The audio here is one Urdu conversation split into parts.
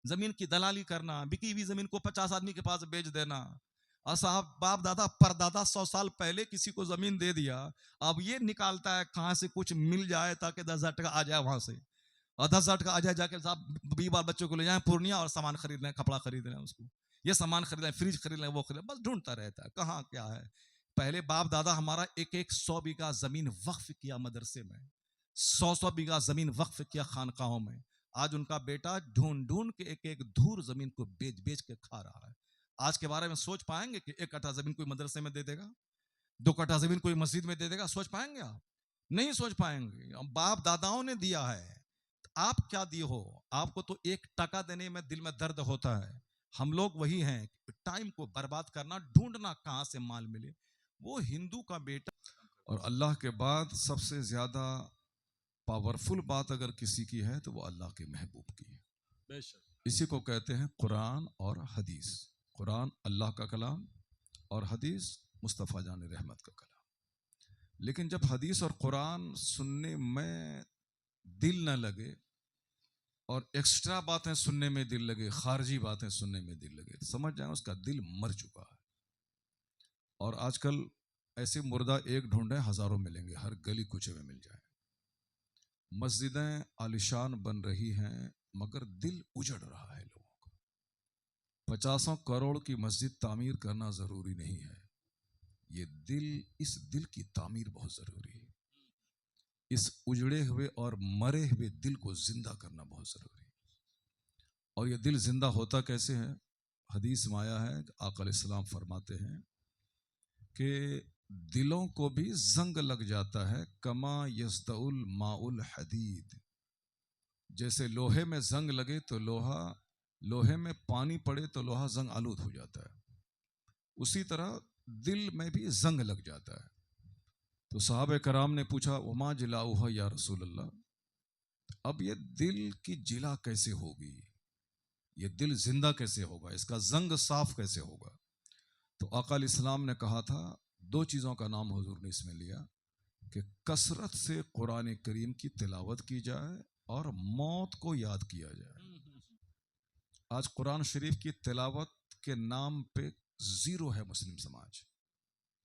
زمین کی دلالی کرنا, بکی ہوئی زمین کو 50 آدمی کے پاس بیچ دینا. اور صاحب باپ دادا پردادا 100 سال پہلے کسی کو زمین دے دیا, اب یہ نکالتا ہے کہاں سے کچھ مل جائے تاکہ 10,000 ٹکا آ جائے وہاں سے, اور 10,000 ٹکا آ جائے, جا کے صاحب 20 بال بچوں کو لے جائیں پورنیہ اور سامان خرید لیں, کپڑا خرید لیں, اس کو یہ سامان خرید لیں, فریج خرید لیں, وہ خرید لیں, بس ڈھونڈتا رہتا ہے کہاں کیا ہے. پہلے باپ دادا ہمارا 100 بیگھہ زمین وقف کیا مدرسے میں, 100 بیگھہ زمین وقف کیا خانقاہوں میں. آج ان کا بیٹا ڈھونڈ ڈھونڈ کے ایک دھور زمین کو بیچ بیچ کے کھا رہا ہے. آج کے بارے میں سوچ پائیں گے کہ 1 کٹھا زمین کوئی مدرسے میں دے دے گا, 2 کٹھا زمین کوئی مسجد میں دے دے گا؟ سوچ پائیں گے آپ؟ نہیں سوچ پائیں گے. باپ داداؤں نے دیا ہے, آپ کیا دیے ہو؟ آپ کو تو 1 ٹکا دینے میں دل میں درد ہوتا ہے. ہم لوگ وہی ہیں, ٹائم کو برباد کرنا, ڈھونڈنا کہاں سے مال ملے. وہ ہندو کا بیٹا. اور اللہ کے بعد سب سے زیادہ پاورفل بات اگر کسی کی ہے تو وہ اللہ کے محبوب کی ہے. اسی کو کہتے ہیں قرآن اور حدیث. قرآن اللہ کا کلام اور حدیث مصطفیٰ جان رحمت کا کلام. لیکن جب حدیث اور قرآن سننے میں دل نہ لگے اور ایکسٹرا باتیں سننے میں دل لگے, خارجی باتیں سننے میں دل لگے, سمجھ جائیں اس کا دل مر چکا ہے. اور آج کل ایسے مردہ ایک ڈھونڈے ہزاروں ملیں گے, ہر گلی کوچے میں مل جائیں. مسجدیں عالیشان بن رہی ہیں مگر دل اجڑ رہا ہے لوگوں کا. 50 کروڑ کی مسجد تعمیر کرنا ضروری نہیں ہے, یہ دل, اس دل کی تعمیر بہت ضروری ہے. اس اجڑے ہوئے اور مرے ہوئے دل کو زندہ کرنا بہت ضروری ہے. اور یہ دل زندہ ہوتا کیسے ہے؟ حدیث میں آیا ہے, آقا علیہ السلام فرماتے ہیں کہ دلوں کو بھی زنگ لگ جاتا ہے, کما یصدع الماء الحدید. جیسے لوہے میں زنگ لگے تو لوہے میں پانی پڑے تو لوہا زنگ آلود ہو جاتا ہے, اسی طرح دل میں بھی زنگ لگ جاتا ہے. تو صحابہ کرام نے پوچھا وما جلاؤھا یا رسول اللہ, اب یہ دل کی جلا کیسے ہوگی, یہ دل زندہ کیسے ہوگا, اس کا زنگ صاف کیسے ہوگا؟ تو آقا علیہ السلام نے کہا تھا, 2 چیزوں کا نام حضور نے اس میں لیا کہ کثرت سے قرآن کریم کی تلاوت کی جائے اور موت کو یاد کیا جائے. آج قرآن شریف کی تلاوت کے نام پہ 0 ہے مسلم سماج,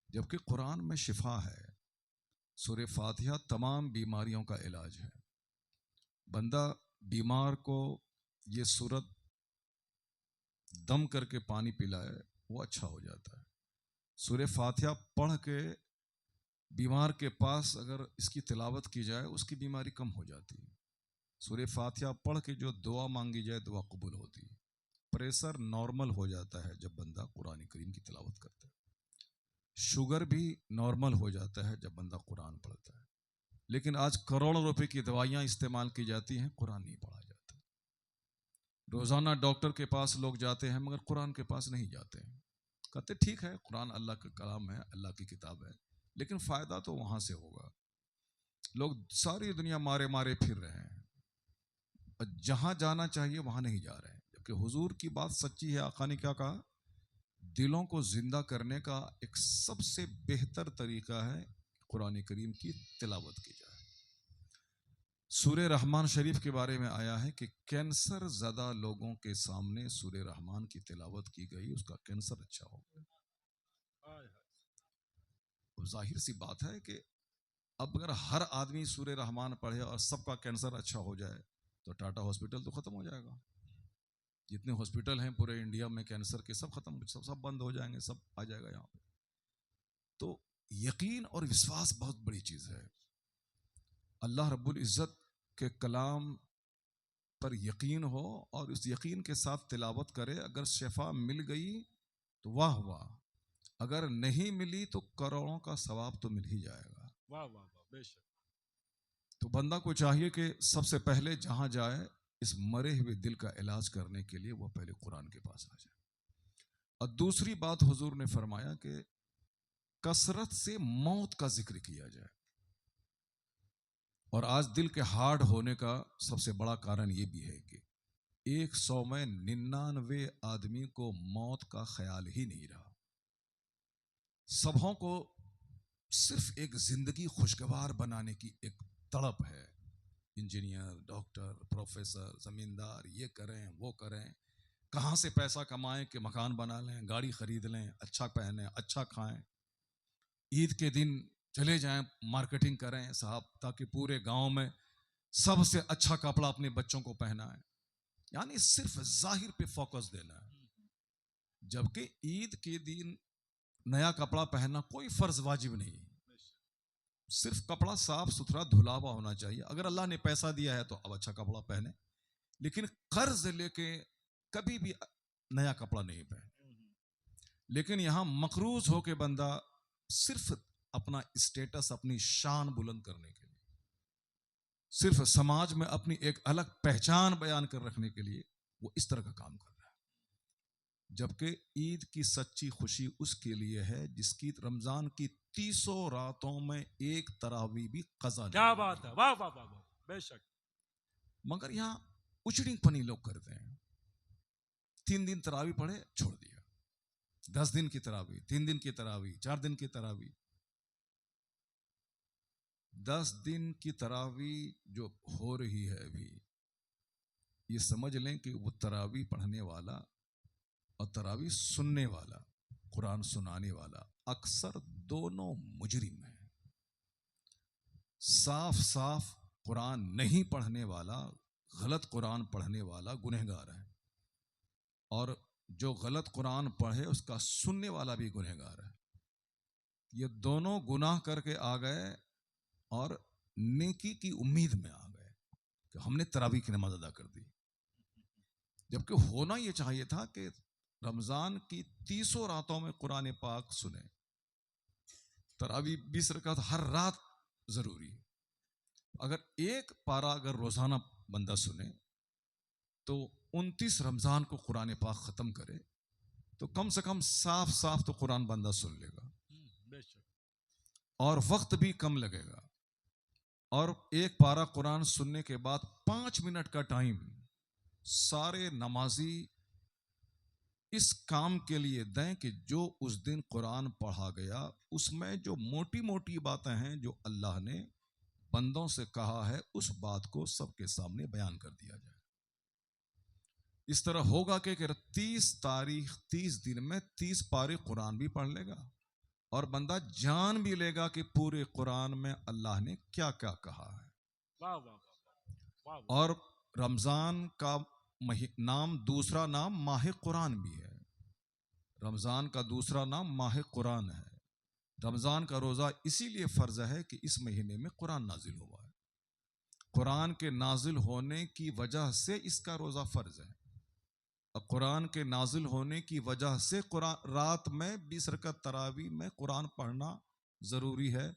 جبکہ قرآن میں شفا ہے. سورہ فاتحہ تمام بیماریوں کا علاج ہے. بندہ بیمار کو یہ سورت دم کر کے پانی پلائے وہ اچھا ہو جاتا ہے. سورہ فاتحہ پڑھ کے بیمار کے پاس اگر اس کی تلاوت کی جائے اس کی بیماری کم ہو جاتی ہے. سورہ فاتحہ پڑھ کے جو دعا مانگی جائے دعا قبول ہوتی ہے. پریشر نارمل ہو جاتا ہے جب بندہ قرآن کریم کی تلاوت کرتا ہے. شوگر بھی نارمل ہو جاتا ہے جب بندہ قرآن پڑھتا ہے. لیکن آج کروڑوں روپے کی دوائیاں استعمال کی جاتی ہیں, قرآن نہیں پڑھا جاتا. روزانہ ڈاکٹر کے پاس لوگ جاتے ہیں مگر قرآن کے پاس نہیں جاتے ہیں. کہتے ٹھیک ہے قرآن اللہ کا کلام ہے, اللہ کی کتاب ہے, لیکن فائدہ تو وہاں سے ہوگا. لوگ ساری دنیا مارے مارے پھر رہے ہیں, جہاں جانا چاہیے وہاں نہیں جا رہے ہیں. جبکہ حضور کی بات سچی ہے. آقا نے کیا کہا؟ دلوں کو زندہ کرنے کا ایک سب سے بہتر طریقہ ہے قرآن کریم کی تلاوت کی جائے. سورہ رحمان شریف کے بارے میں آیا ہے کہ کینسر زدہ لوگوں کے سامنے سورہ رحمان کی تلاوت کی گئی, اس کا کینسر اچھا ہو گیا. ظاہر سی بات ہے کہ اب اگر ہر آدمی سورہ رحمان پڑھے اور سب کا کینسر اچھا ہو جائے تو ٹاٹا ہاسپٹل تو ختم ہو جائے گا. جتنے ہاسپٹل ہیں پورے انڈیا میں کینسر کے سب ختم, سب بند ہو جائیں گے, سب آ جائے گا یہاں پہ. تو یقین اور وشواس بہت بڑی چیز ہے. اللہ رب العزت کے کلام پر یقین ہو اور اس یقین کے ساتھ تلاوت کرے. اگر شفا مل گئی تو واہ واہ, اگر نہیں ملی تو کروڑوں کا ثواب تو مل ہی جائے گا. واہ واہ واہ, بے شک. تو بندہ کو چاہیے کہ سب سے پہلے جہاں جائے اس مرے ہوئے دل کا علاج کرنے کے لیے وہ پہلے قرآن کے پاس آ جائے. اور دوسری بات حضور نے فرمایا کہ کثرت سے موت کا ذکر کیا جائے. اور آج دل کے ہارڈ ہونے کا سب سے بڑا کارن یہ بھی ہے کہ 100 میں 99 آدمی کو موت کا خیال ہی نہیں رہا. سبوں کو صرف ایک زندگی خوشگوار بنانے کی ایک تڑپ ہے, انجینئر، ڈاکٹر، پروفیسر، زمیندار، یہ کریں وہ کریں، کہاں سے پیسہ کمائیں کہ مکان بنا لیں، گاڑی خرید لیں، اچھا پہنیں، اچھا کھائیں، عید کے دن چلے جائیں مارکیٹنگ کریں صاحب تاکہ پورے گاؤں میں سب سے اچھا کپڑا اپنے بچوں کو پہنائیں. یعنی صرف ظاہر پہ فوکس دینا ہے. جبکہ عید کے دن نیا کپڑا پہننا کوئی فرض واجب نہیں، صرف کپڑا صاف ستھرا دھلا ہوا ہونا چاہیے. اگر اللہ نے پیسہ دیا ہے تو اب اچھا کپڑا پہنے، لیکن قرض لے کے کبھی بھی نیا کپڑا نہیں پہنے. لیکن یہاں مقروض ہو کے بندہ صرف اپنا اسٹیٹس، اپنی شان بلند کرنے کے لیے، صرف سماج میں اپنی ایک الگ پہچان بیان کر رکھنے کے لیے وہ اس طرح کا کام کر رہا ہے. جبکہ عید کی سچی خوشی اس کے لیے ہے جس کی رمضان کی 30 راتوں میں ایک تراویح بھی قضا نہیں. کیا بات ہے، واہ واہ واہ، بے شک. مگر یہاں اچڑی پنی لوگ کرتے ہیں. 3 دن تراویح پڑھے چھوڑ دیا، 10 دن کی تراویح، 3 دن کی تراویح، 4 دن کی تراویح. 10 دن کی تراویح جو ہو رہی ہے ابھی، یہ سمجھ لیں کہ وہ تراویح پڑھنے والا اور تراویح سننے والا، قرآن سنانے والا اکثر دونوں مجرم ہیں. صاف صاف قرآن نہیں پڑھنے والا، غلط قرآن پڑھنے والا گنہگار ہے، اور جو غلط قرآن پڑھے اس کا سننے والا بھی گنہگار ہے. یہ دونوں گناہ کر کے آ گئے اور نیکی کی امید میں آ گئے کہ ہم نے تراویح کی نماز ادا کر دی. جبکہ ہونا یہ چاہیے تھا کہ رمضان کی 30 راتوں میں قرآن پاک سنیں. تراویح 20 رکعت ہر رات ضروری ہے. اگر ایک پارہ اگر روزانہ بندہ سنے تو 29 رمضان کو قرآن پاک ختم کرے تو کم سے کم صاف صاف تو قرآن بندہ سن لے گا، اور وقت بھی کم لگے گا. اور ایک پارہ قرآن سننے کے بعد 5 منٹ کا ٹائم سارے نمازی اس کام کے لیے دیں کہ جو اس دن قرآن پڑھا گیا اس میں جو موٹی موٹی باتیں ہیں جو اللہ نے بندوں سے کہا ہے اس بات کو سب کے سامنے بیان کر دیا جائے. اس طرح ہوگا کہ 30 دن میں 30 پارے قرآن بھی پڑھ لے گا اور بندہ جان بھی لے گا کہ پورے قرآن میں اللہ نے کیا کیا کہا ہے. اور رمضان کا نام، دوسرا نام ماہ قرآن بھی ہے. رمضان کا دوسرا نام ماہ قرآن ہے. رمضان کا روزہ اسی لیے فرض ہے کہ اس مہینے میں قرآن نازل ہوا ہے. قرآن کے نازل ہونے کی وجہ سے اس کا روزہ فرض ہے. قرآن کے نازل ہونے کی وجہ سے رات میں 20 رکعت تراویح میں قرآن پڑھنا ضروری ہے،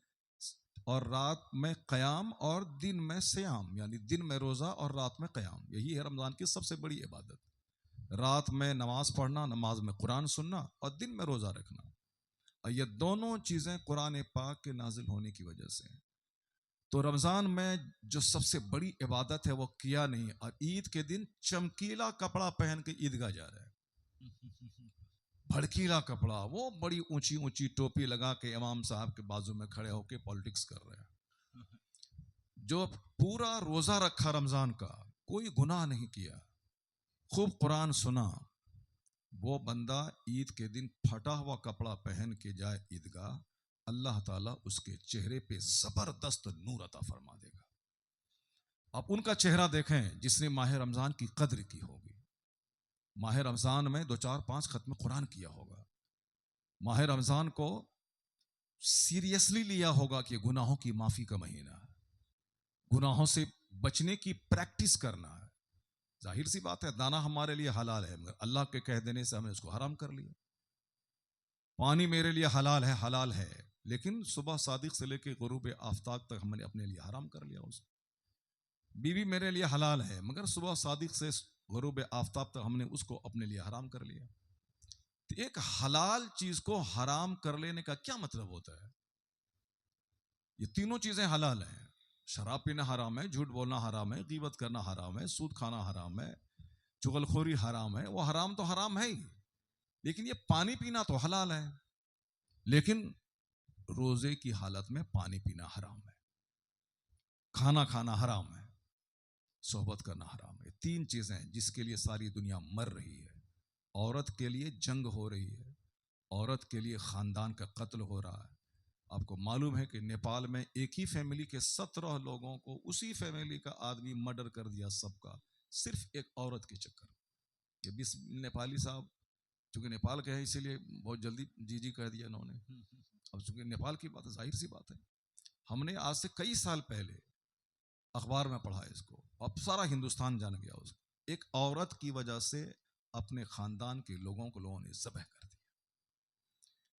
اور رات میں قیام اور دن میں سیام، یعنی دن میں روزہ اور رات میں قیام. یہی ہے رمضان کی سب سے بڑی عبادت، رات میں نماز پڑھنا، نماز میں قرآن سننا، اور دن میں روزہ رکھنا. اور یہ دونوں چیزیں قرآن پاک کے نازل ہونے کی وجہ سے ہیں. تو رمضان میں جو سب سے بڑی عبادت ہے وہ کیا نہیں، اور عید کے دن چمکیلا کپڑا پہن کے عیدگاہ جا رہا ہے. بھڑکیلا کپڑا، وہ بڑی اونچی اونچی ٹوپی لگا کے امام صاحب کے بازو میں کھڑے ہو کے پالیٹکس کر رہے ہیں. جو پورا روزہ رکھا رمضان کا، کوئی گناہ نہیں کیا، خوب قرآن سنا، وہ بندہ عید کے دن پھٹا ہوا کپڑا پہن کے جائے عیدگاہ، اللہ تعالیٰ اس کے چہرے پہ زبردست نور عطا فرما دے گا. آپ ان کا چہرہ دیکھیں جس نے ماہ رمضان کی قدر کی ہوگی، ماہ رمضان میں 2 4 5 ختم قرآن کیا ہوگا، ماہ رمضان کو سیریسلی لیا ہوگا کہ گناہوں کی معافی کا مہینہ ہے، گناہوں سے بچنے کی پریکٹس کرنا ہے. ظاہر سی بات ہے دانا ہمارے لیے حلال ہے، مگر اللہ کے کہہ دینے سے ہم نے اس کو حرام کر لیا. پانی میرے لیے حلال ہے، لیکن صبح صادق سے لے کے غروب آفتاب تک ہم نے اپنے لیے حرام کر لیا اس کو. بیوی میرے لیے حلال ہے، مگر صبح صادق سے غروب آفتاب تک ہم نے اس کو اپنے لیے حرام کر لیا. تو ایک حلال چیز کو حرام کر لینے کا کیا مطلب ہوتا ہے؟ یہ تینوں چیزیں حلال ہیں. شراب پینا حرام ہے، جھوٹ بولنا حرام ہے، غیبت کرنا حرام ہے، سود کھانا حرام ہے، چغل خوری حرام ہے. وہ حرام تو حرام ہے ہی، لیکن یہ پانی پینا تو حلال ہے. لیکن روزے کی حالت میں پانی پینا حرام ہے، کھانا کھانا حرام ہے. صحبت کرنا حرام ہے. 3 چیزیں جس کے لیے ساری دنیا مر رہی ہے. عورت کے لیے جنگ ہو رہی ہے, عورت کے لیے خاندان کا قتل ہو رہا ہے. آپ کو معلوم ہے کہ نیپال میں ایک ہی فیملی کے 17 لوگوں کو اسی فیملی کا آدمی مرڈر کر دیا, سب کا, صرف ایک عورت کے چکر. یہ بھی نیپالی صاحب چونکہ نیپال کے ہیں اسی لیے بہت جلدی جی جی کہہ دیا انہوں نے. اب چونکہ نیپال کی بات ہے, ظاہر سی بات ہے. ہم نے آج سے کئی سال پہلے اخبار میں پڑھا اس کو, اب سارا ہندوستان جان گیا اس کو. ایک عورت کی وجہ سے اپنے خاندان کے لوگوں کو لوگوں نے ذبح کر دیا.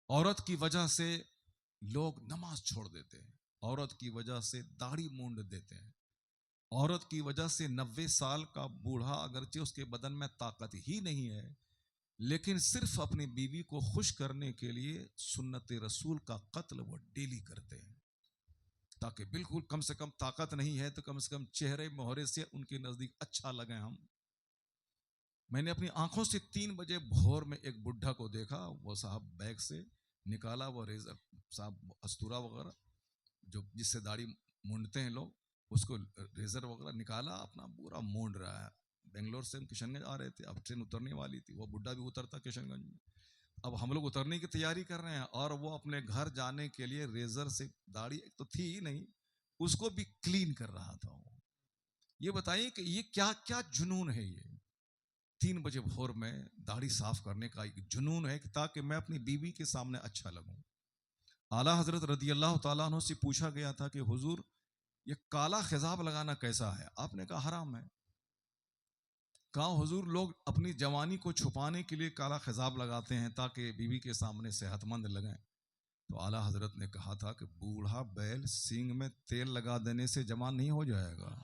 عورت کی وجہ سے لوگ نماز چھوڑ دیتے ہیں, عورت کی وجہ سے داڑھی مونڈ دیتے ہیں, عورت کی وجہ سے 90 سال کا بوڑھا اگرچہ اس کے بدن میں طاقت ہی نہیں ہے لیکن صرف اپنی بیوی کو خوش کرنے کے لیے سنت رسول کا قتل وہ ڈیلی کرتے ہیں, تاکہ بالکل کم سے کم طاقت نہیں ہے تو کم سے کم چہرے مہرے سے ان کے نزدیک اچھا لگے ہم. میں نے اپنی آنکھوں سے 3 بجے بھور میں ایک بڈھا کو دیکھا, وہ صاحب بیگ سے نکالا وہ ریزر صاحب استورا وغیرہ جو جس سے داڑھی مونڈتے ہیں لوگ, اس کو ریزر وغیرہ نکالا, اپنا پورا مونڈ رہا ہے. بنگلور سے ہم کشن گنج آ رہے تھے, اب ٹرین اترنے والی تھی, وہ بڈھا بھی اترتا کشن گنج میں. اب ہم لوگ اترنے کی تیاری کر رہے ہیں اور وہ اپنے گھر جانے کے لیے ریزر سے داڑھی تو تھی ہی نہیں, اس کو بھی کلین کر رہا تھا. یہ بتائیے کہ یہ کیا کیا جنون ہے. یہ 3 بجے بھور میں داڑھی صاف کرنے کا ایک جنون ہے تاکہ میں اپنی بیوی کے سامنے اچھا لگوں. اعلیٰ حضرت رضی اللہ تعالیٰ عنہ سے پوچھا گیا تھا کہ حضور یہ کالا خضاب لگانا کیسا ہے؟ آپ نے کہا حرام ہے. کہا حضور لوگ اپنی جوانی کو چھپانے کے لیے کالا خضاب لگاتے ہیں تاکہ بیوی کے سامنے صحت مند لگیں. تو اعلیٰ حضرت نے کہا تھا کہ بوڑھا بیل سینگ میں تیل لگا دینے سے جوان نہیں ہو جائے گا.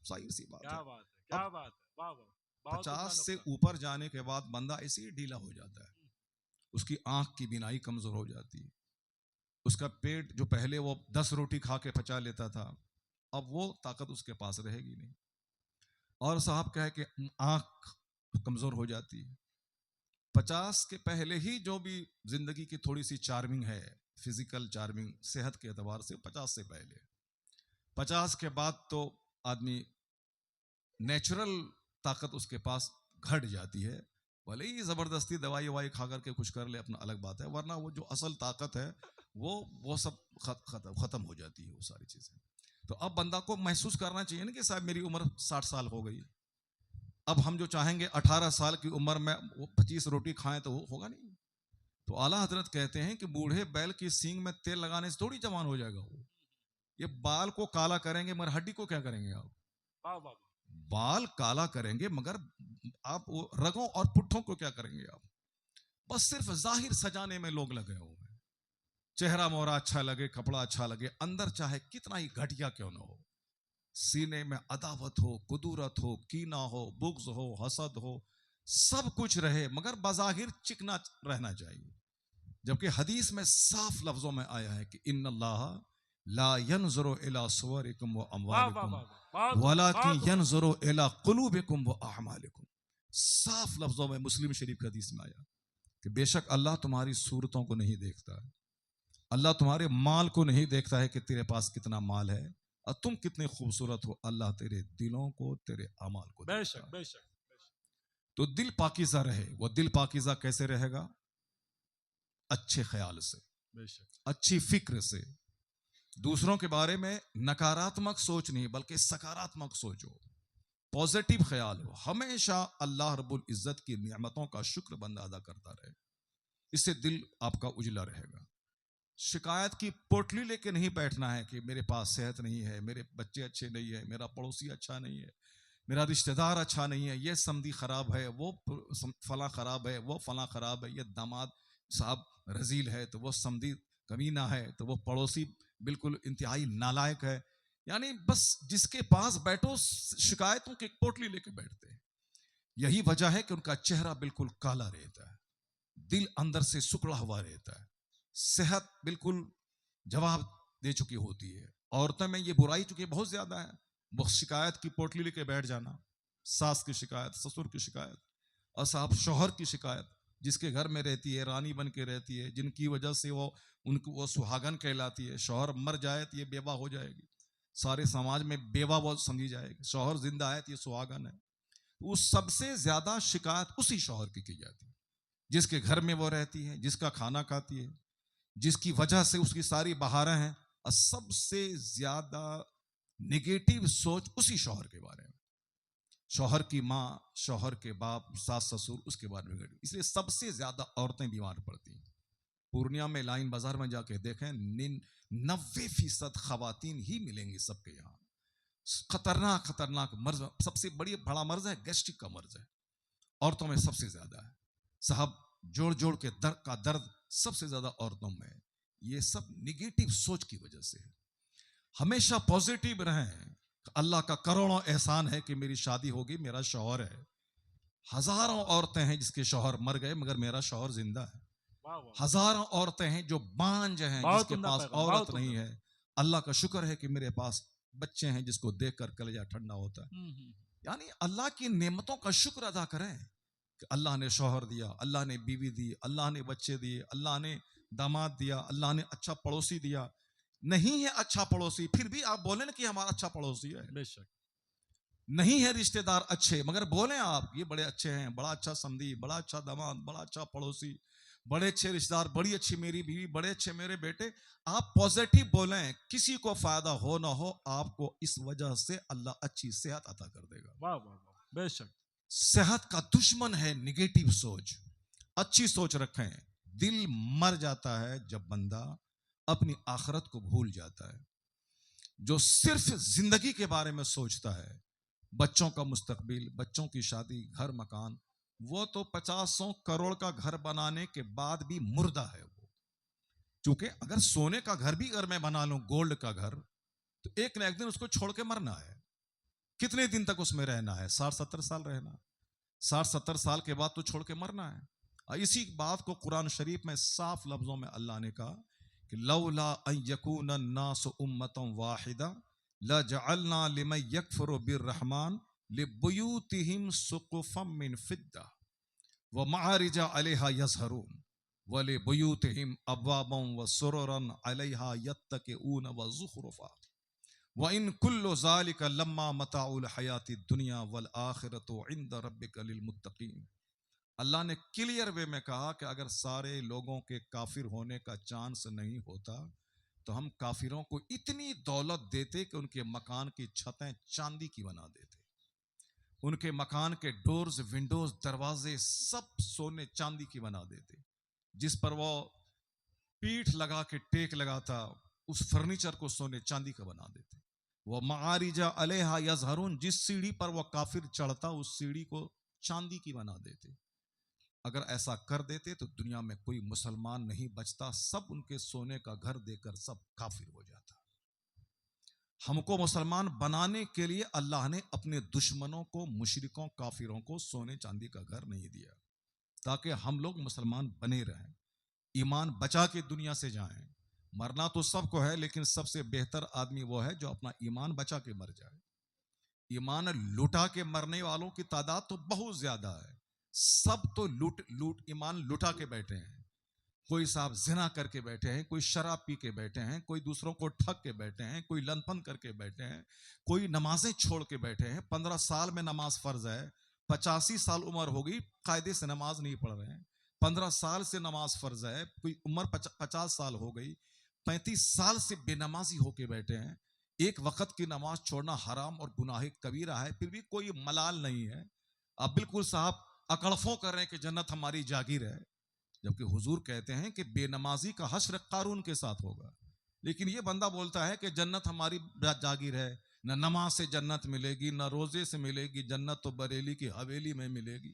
صحیح سی بات ہے. کیا بات ہے, کیا بات ہے, واہ واہ. بہت عمدہ 50 سے نقطہ. اوپر جانے کے بعد بندہ ایسے ہی ڈھیلا ہو جاتا ہے, اس کی آنکھ کی بینائی کمزور ہو جاتی ہے, اس کا پیٹ جو پہلے وہ 10 روٹی کھا کے پچا لیتا تھا اب وہ طاقت اس کے پاس رہے گی نہیں. اور صاحب کہے کہ آنکھ کمزور ہو جاتی ہے. 50 کے پہلے ہی جو بھی زندگی کی تھوڑی سی چارمنگ ہے, فزیکل چارمنگ صحت کے اعتبار سے 50 سے پہلے, 50 کے بعد تو آدمی نیچرل طاقت اس کے پاس گھٹ جاتی ہے. بھلے ہی زبردستی دوائی وائی کھا کر کے کچھ کر لے اپنا الگ بات ہے, ورنہ وہ جو اصل طاقت ہے وہ سب ختم ہو جاتی ہے وہ ساری چیزیں. تو اب بندہ کو محسوس کرنا چاہیے نا کہ صاحب میری عمر 60 سال ہو گئی, اب ہم جو چاہیں گے 18 سال کی عمر میں 25 روٹی کھائیں تو وہ ہوگا نہیں. تو اعلیٰ حضرت کہتے ہیں کہ بوڑھے بیل کی سینگ میں تیل لگانے سے تھوڑی جوان ہو جائے گا. وہ یہ بال کو کالا کریں گے مگر ہڈی کو کیا کریں گے آپ؟ واہ واہ. بال کالا کریں گے مگر آپ رگوں اور پٹھوں کو کیا کریں گے آپ؟ بس صرف ظاہر سجانے میں لوگ لگے ہوئے ہیں, چہرہ مورا اچھا لگے, کپڑا اچھا لگے, اندر چاہے کتنا ہی گھٹیا کیوں نہ ہو, سینے میں عداوت ہو, کدورت ہو, کینہ ہو, بغض ہو, حسد ہو, سب کچھ رہے مگر بظاہر چکنا رہنا چاہیے. جبکہ حدیث میں صاف لفظوں میں آیا ہے کہ ان اللہ لا ينظر الى صورکم و واہ واہ اموالکم واہ. ولكن ينظر الى قلوبکم و اعمالکم. صاف لفظوں میں مسلم شریف کا حدیث میں آیا کہ بے شک اللہ تمہاری صورتوں کو نہیں دیکھتا ہے, اللہ تمہارے مال کو نہیں دیکھتا ہے کہ تیرے پاس کتنا مال ہے اور تم کتنے خوبصورت ہو, اللہ تیرے دلوں کو, تیرے اعمال کو بے دیکھتا شک ہے. بے شک. تو دل پاکیزہ رہے. وہ دل پاکیزہ کیسے رہے گا؟ اچھے خیال سے, بے شک. اچھی فکر سے, دوسروں کے بارے میں نکاراتمک سوچ نہیں بلکہ سکاراتمک سوچ ہو, پازیٹیو خیال ہو. ہمیشہ اللہ رب العزت کی نعمتوں کا شکر بندہ ادا کرتا رہے, اس سے دل آپ کا اجلا رہے گا. شکایت کی پوٹلی لے کے نہیں بیٹھنا ہے کہ میرے پاس صحت نہیں ہے, میرے بچے اچھے نہیں ہیں, میرا پڑوسی اچھا نہیں ہے, میرا رشتہ دار اچھا نہیں ہے, یہ سمدھی خراب ہے, وہ فلاں خراب ہے, وہ فلاں خراب ہے, یہ داماد صاحب رذیل ہے, تو وہ سمدھی کمینہ ہے, تو وہ پڑوسی بالکل انتہائی نالائق ہے. یعنی بس جس کے پاس بیٹھو شکایتوں کی پوٹلی لے کے بیٹھتے ہیں. یہی وجہ ہے کہ ان کا چہرہ بالکل کالا رہتا ہے, دل اندر سے سکڑا ہوا رہتا ہے, صحت بالکل جواب دے چکی ہوتی ہے. عورتوں میں یہ برائی چونکہ بہت زیادہ ہے, وہ شکایت کی پوٹلی لے کے بیٹھ جانا, ساس کی شکایت, سسر کی شکایت, اور صاحب شوہر کی شکایت, جس کے گھر میں رہتی ہے, رانی بن کے رہتی ہے, جن کی وجہ سے وہ ان کو وہ سہاگن کہلاتی ہے, شوہر مر جائے تو یہ بیوہ ہو جائے گی, سارے سماج میں بیوہ بہت سمجھی جائے گی، شوہر زندہ ہے تو یہ سہاگن ہے. اس سب سے زیادہ شکایت اسی شوہر کی جاتی ہے جس کے گھر میں وہ رہتی ہے، جس کا کھانا کھاتی ہے، جس کی وجہ سے اس کی ساری بہاریں ہیں. اور سب سے زیادہ نگیٹو سوچ اسی شوہر کے بارے میں، شوہر کی ماں، شوہر کے باپ، ساس سسر، اس کے بارے میں. اس لیے سب سے زیادہ عورتیں بیمار پڑتی ہیں. پورنیہ میں لائن بازار میں جا کے دیکھیں 90% خواتین ہی ملیں گی سب کے یہاں. خطرناک مرض، سب سے بڑا مرض ہے گیسٹرک کا مرض ہے، عورتوں میں سب سے زیادہ ہے صاحب. جوڑ کے درد کا درد سب سے زیادہ عورتوں میں ہے. یہ سب نگیٹو سوچ کی وجہ سے ہے. ہمیشہ پازیٹیو رہیں. اللہ کا کروڑوں احسان ہے کہ میری شادی ہوگی، میرا شوہر ہے. ہزاروں عورتیں ہیں جس کے شوہر مر گئے مگر میرا شوہر زندہ ہے. واہ واہ، ہزاروں عورتیں ہیں جو بانجھ ہیں، جس بہت کے عمدہ پاس پیغام، عورت بہت نہیں عمدہ. ہے. اللہ کا شکر ہے کہ میرے پاس بچے ہیں جس کو دیکھ کر کلیجہ ٹھنڈا ہوتا ہے. یعنی اللہ کی نعمتوں کا شکر ادا کریں کہ اللہ نے شوہر دیا، اللہ نے بیوی دی، اللہ نے بچے دیے، اللہ نے داماد دیا، اللہ نے اچھا پڑوسی دیا. نہیں ہے اچھا پڑوسی پھر بھی آپ بولیں نا کہ ہمارا اچھا پڑوسی ہے. بے شک. نہیں ہے رشتہ دار اچھے مگر بولیں آپ یہ بڑے اچھے ہیں، بڑا اچھا سمدھی، بڑا اچھا داماد، بڑا اچھا پڑوسی، بڑے اچھے رشتہ دار، بڑی اچھی میری بیوی، بڑے اچھے میرے بیٹے. آپ پازیٹیو بولیں، کسی کو فائدہ ہو نہ ہو آپ کو اس وجہ سے اللہ اچھی صحت عطا کر دے گا. واہ واہ واہ، بے شک. صحت کا دشمن ہے نگیٹو سوچ. اچھی سوچ رکھیں. دل مر جاتا ہے جب بندہ اپنی آخرت کو بھول جاتا ہے. جو صرف زندگی کے بارے میں سوچتا ہے، بچوں کا مستقبل، بچوں کی شادی، گھر مکان، وہ تو 50 کروڑ کا گھر بنانے کے بعد بھی مردہ ہے. وہ چونکہ اگر سونے کا گھر بھی اگر میں بنا لوں، گولڈ کا گھر، تو ایک نہ ایک دن اس کو چھوڑ کے مرنا ہے. کتنے دن تک اس میں رہنا ہے؟ 60-70 سال رہنا. 60-70 سال کے بعد تو چھوڑ کے مرنا ہے. اور اسی بات کو قرآن شریف میں صاف لفظوں میں اللہ نے کہا کہ لولا ان یکون الناس امۃ واحدہ لجعلنا لمن یکفر بالرحمن لبیوتہم سقفا من فضہ ومعارج علیہا یظہرون ولبیوتہم ابوابا وسررا علیہا یتکئون وزخرفا وَإِن كُلُّ ذَلِكَ لَمَّا مَتَاعُ الْحَيَاةِ الدُّنْيَا وَالْآخِرَةُ عِندَ رَبِّكَ لِلْمُتَّقِينَ. اللہ نے کلیئر وے میں کہا کہ اگر سارے لوگوں کے کافر ہونے کا چانس نہیں ہوتا تو ہم کافروں کو اتنی دولت دیتے کہ ان کے مکان کی چھتیں چاندی کی بنا دیتے، ان کے مکان کے ڈورز، ونڈوز، دروازے سب سونے چاندی کی بنا دیتے. جس پر وہ پیٹھ لگا کے ٹیک لگاتا اس فرنیچر کو سونے چاندی کا بنا دیتے. وہ معارج علیہا یظہرون، جس سیڑھی پر وہ کافر چڑھتا اس سیڑھی کو چاندی کی بنا دیتے. اگر ایسا کر دیتے تو دنیا میں کوئی مسلمان نہیں بچتا، سب ان کے سونے کا گھر دے کر سب کافر ہو جاتا. ہم کو مسلمان بنانے کے لیے اللہ نے اپنے دشمنوں کو، مشرکوں، کافروں کو سونے چاندی کا گھر نہیں دیا تاکہ ہم لوگ مسلمان بنے رہیں، ایمان بچا کے دنیا سے جائیں. مرنا تو سب کو ہے لیکن سب سے بہتر آدمی وہ ہے جو اپنا ایمان بچا کے مر جائے. ایمان لٹا کے مرنے والوں کی تعداد تو بہت زیادہ ہے. سب تو لوٹ ایمان لٹا کے بیٹھے ہیں. کوئی صاحب زنا کر کے بیٹھے ہیں، کوئی شراب پی کے بیٹھے ہیں، کوئی دوسروں کو ٹھگ کے بیٹھے ہیں، کوئی لن پن کر کے بیٹھے ہیں، کوئی نمازیں چھوڑ کے بیٹھے ہیں. 15 سال میں نماز فرض ہے، 85 سال عمر ہوگی قاعدے سے نماز نہیں پڑھ رہے ہیں. 15 سال سے نماز فرض ہے، کوئی عمر 50 سال ہو گئی، 35 سال سے بے نمازی ہو کے بیٹھے ہیں. ایک وقت کی نماز چھوڑنا حرام اور گناہ کبیرہ ہے، پھر بھی کوئی ملال نہیں ہے. آپ بالکل صاحب اکڑفوں کر رہے ہیں کہ جنت ہماری جاگیر ہے، جبکہ حضور کہتے ہیں کہ بے نمازی کا حشر قارون کے ساتھ ہوگا. لیکن یہ بندہ بولتا ہے کہ جنت ہماری جاگیر ہے، نہ نماز سے جنت ملے گی، نہ روزے سے ملے گی، جنت تو بریلی کی حویلی میں ملے گی.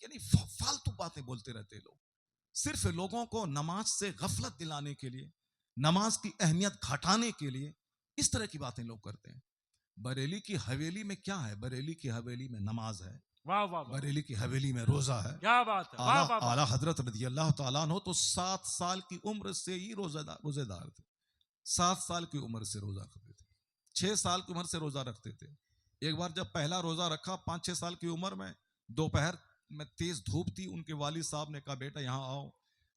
یعنی فالتو باتیں بولتے رہتے لوگ، صرف لوگوں کو نماز سے غفلت دلانے کے لیے، نماز کی اہمیت گھٹانے کے لیے اس طرح کی باتیں لوگ کرتے ہیں. بریلی کی حویلی میں کیا ہے؟ بریلی کی حویلی میں نماز ہے، واہ واہ واہ، بریلی کی حویلی میں روزہ ہے. کیا بات ہے، واہ واہ واہ. اعلیٰ حضرت رضی اللہ تعالیٰ عنہ تو 7 سال کی عمر سے ہی روزے دار تھے. 7 سال کی عمر سے روزہ رکھتے تھے، 6 سال کی عمر سے روزہ رکھتے تھے. ایک بار جب پہلا روزہ رکھا 5-6 سال کی عمر میں، دوپہر میں تیز دھوپ تھی، ان کے والد صاحب نے کہا بیٹا یہاں آؤ.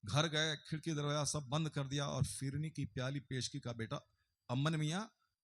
گھر گئے، کھڑکی دروازہ سب بند کر دیا اور فیرنی کی پیالی پیش کی، کہا بیٹا امن میاں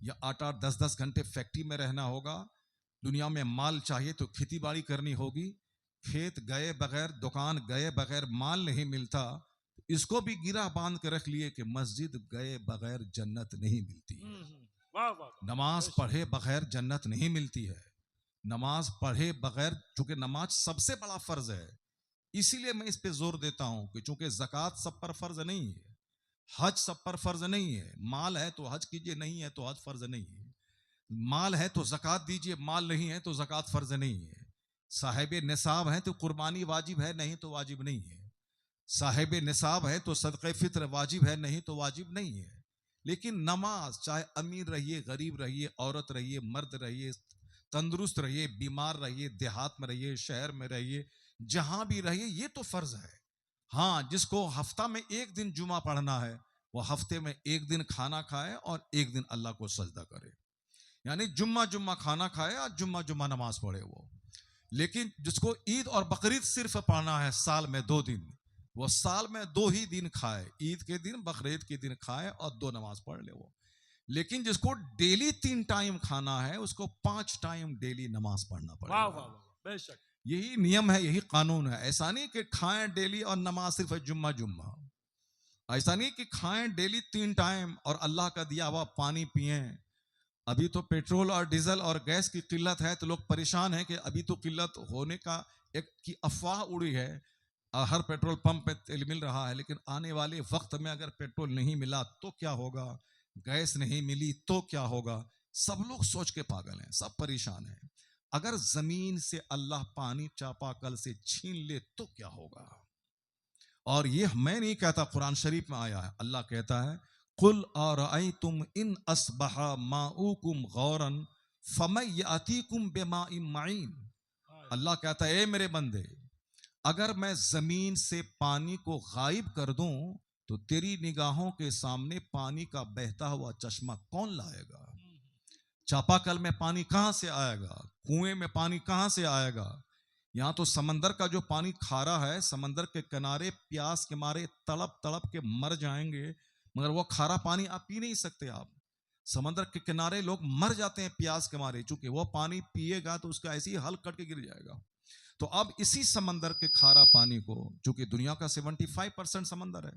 یا 8-8 10-10 گھنٹے فیکٹری میں رہنا ہوگا. دنیا میں مال چاہیے تو کھیتی باڑی کرنی ہوگی. کھیت گئے بغیر, دکان گئے بغیر مال نہیں ملتا. اس کو بھی گرا باندھ کے رکھ لیے کہ مسجد گئے بغیر جنت نہیں ملتی ہے. نماز پڑھے بغیر جنت نہیں ملتی ہے. نماز پڑھے بغیر, چونکہ نماز سب سے بڑا فرض ہے, اسی لیے میں اس پہ زور دیتا ہوں کہ چونکہ زکوٰۃ سب پر فرض نہیں ہے, حج سب پر فرض نہیں ہے. مال ہے تو حج کیجئے, نہیں ہے تو حج فرض نہیں ہے. مال ہے تو زکوٰۃ دیجئے, مال نہیں ہے تو زکوٰۃ فرض نہیں ہے. صاحب نصاب ہے تو قربانی واجب ہے, نہیں تو واجب نہیں ہے. صاحب نصاب ہے تو صدقہ فطر واجب ہے, نہیں تو واجب نہیں ہے. لیکن نماز, چاہے امیر رہیے, غریب رہیے, عورت رہیے, مرد رہیے, تندرست رہیے, بیمار رہیے, دیہات میں رہیے, شہر میں رہیے, جہاں بھی رہیے, یہ تو فرض ہے. ہاں, جس کو ہفتہ میں ایک دن جمعہ پڑھنا ہے وہ ہفتے میں ایک دن کھانا کھائے اور ایک دن اللہ کو سجدہ کرے, یعنی جمعہ کھانا کھائے اور جمعہ نماز پڑھے وہ. لیکن جس کو عید اور بقرعید صرف پڑھنا ہے سال میں 2 دن, وہ سال میں 2 ہی دن کھائے, عید کے دن بقرعید کے دن کھائے اور 2 نماز پڑھ لے وہ. لیکن جس کو ڈیلی 3 ٹائم کھانا ہے اس کو 5 ٹائم ڈیلی نماز پڑھنا پڑے گا. بے شک. یہی نیم ہے, یہی قانون ہے. ایسا نہیں کہ کھائیں ڈیلی اور نماز صرف جمعہ. ایسا نہیں کہ کھائیں ڈیلی 3 ٹائم اور اللہ کا دیا ہوا پانی پئیں. ابھی تو پیٹرول اور ڈیزل اور گیس کی قلت ہے تو لوگ پریشان ہیں کہ ابھی تو قلت ہونے کا ایک کی افواہ اڑی ہے, ہر پیٹرول پمپ پہ تیل مل رہا ہے, لیکن آنے والے وقت میں اگر پیٹرول نہیں ملا تو کیا ہوگا, گیس نہیں ملی تو کیا ہوگا. سب لوگ سوچ کے پاگل ہیں, سب پریشان ہیں. اگر زمین سے اللہ پانی چاپاکل سے چھین لے تو کیا ہوگا. اور یہ میں نہیں کہتا, قرآن شریف میں آیا ہے, اللہ کہتا ہے قل ارأیتم ان اصبح ماؤکم غورا فمن یأتیکم بماء معین. اللہ کہتا ہے اے میرے بندے, اگر میں زمین سے پانی کو غائب کر دوں تو تیری نگاہوں کے سامنے پانی کا بہتا ہوا چشمہ کون لائے گا. چاپاکل میں پانی کہاں سے آئے گا, کنویں میں پانی کہاں سے آئے گا. یہاں تو سمندر کا جو پانی کھارا ہے, سمندر کے کنارے پیاس کے مارے تڑپ تڑپ کے مر جائیں گے, مگر وہ کھارا پانی آپ پی نہیں سکتے. آپ سمندر کے کنارے لوگ مر جاتے ہیں پیاس کے مارے, چونکہ وہ پانی پیے گا تو اس کا ایسے ہی حل کٹ کے گر جائے گا. تو اب اسی سمندر کے کھارا پانی کو, چونکہ دنیا کا 75% سمندر ہے,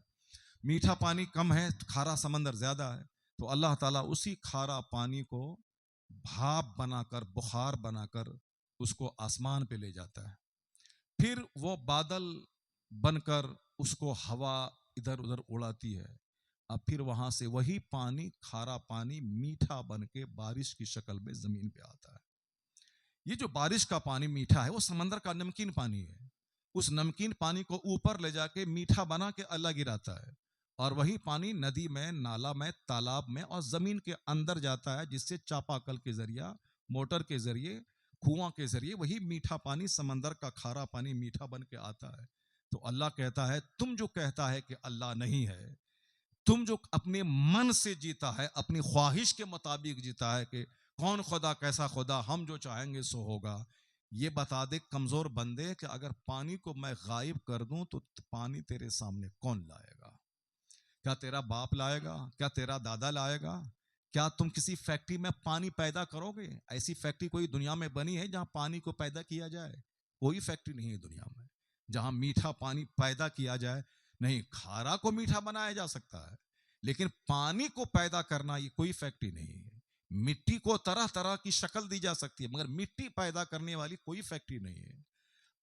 میٹھا پانی کم ہے, کھارا سمندر زیادہ ہے, تو اللہ تعالیٰ اسی کھارا پانی کو بھاپ بنا کر, بخار بنا کر اس کو آسمان پہ لے جاتا ہے. پھر وہ بادل بن کر اس کو ہوا ادھر ادھر اڑاتی ہے. اب پھر وہاں سے وہی پانی, کھارا پانی میٹھا بن کے بارش کی شکل میں زمین پہ آتا ہے. یہ جو بارش کا پانی میٹھا ہے وہ سمندر کا نمکین پانی ہے. اس نمکین پانی کو اوپر لے جا کے میٹھا بنا کے اللہ گراتا ہے, اور وہی پانی ندی میں, نالا میں, تالاب میں اور زمین کے اندر جاتا ہے, جس سے چاپاکل کے ذریعہ, موٹر کے ذریعے, کنواں کے ذریعے وہی میٹھا پانی, سمندر کا کھارا پانی میٹھا بن کے آتا ہے. تو اللہ کہتا ہے تم جو کہتا ہے کہ اللہ نہیں ہے, تم جو اپنے من سے جیتا ہے, اپنی خواہش کے مطابق جیتا ہے کہ کون خدا, کیسا خدا, ہم جو چاہیں گے سو ہوگا, یہ بتا دے کمزور بندے کہ اگر پانی کو میں غائب کر دوں تو پانی تیرے سامنے کون لائے گا. کیا تیرا باپ لائے گا, کیا تیرا دادا لائے گا, کیا تم کسی فیکٹری میں پانی پیدا کرو گے. ایسی فیکٹری کوئی دنیا میں بنی ہے جہاں پانی کو پیدا کیا جائے؟ کوئی فیکٹری نہیں ہے دنیا میں جہاں میٹھا پانی پیدا کیا جائے. نہیں, کھارا کو میٹھا بنایا جا سکتا ہے, لیکن پانی کو پیدا کرنا یہ کوئی فیکٹری نہیں ہے. مٹی کو طرح طرح کی شکل دی جا سکتی ہے, مگر مٹی پیدا کرنے والی کوئی فیکٹری نہیں ہے.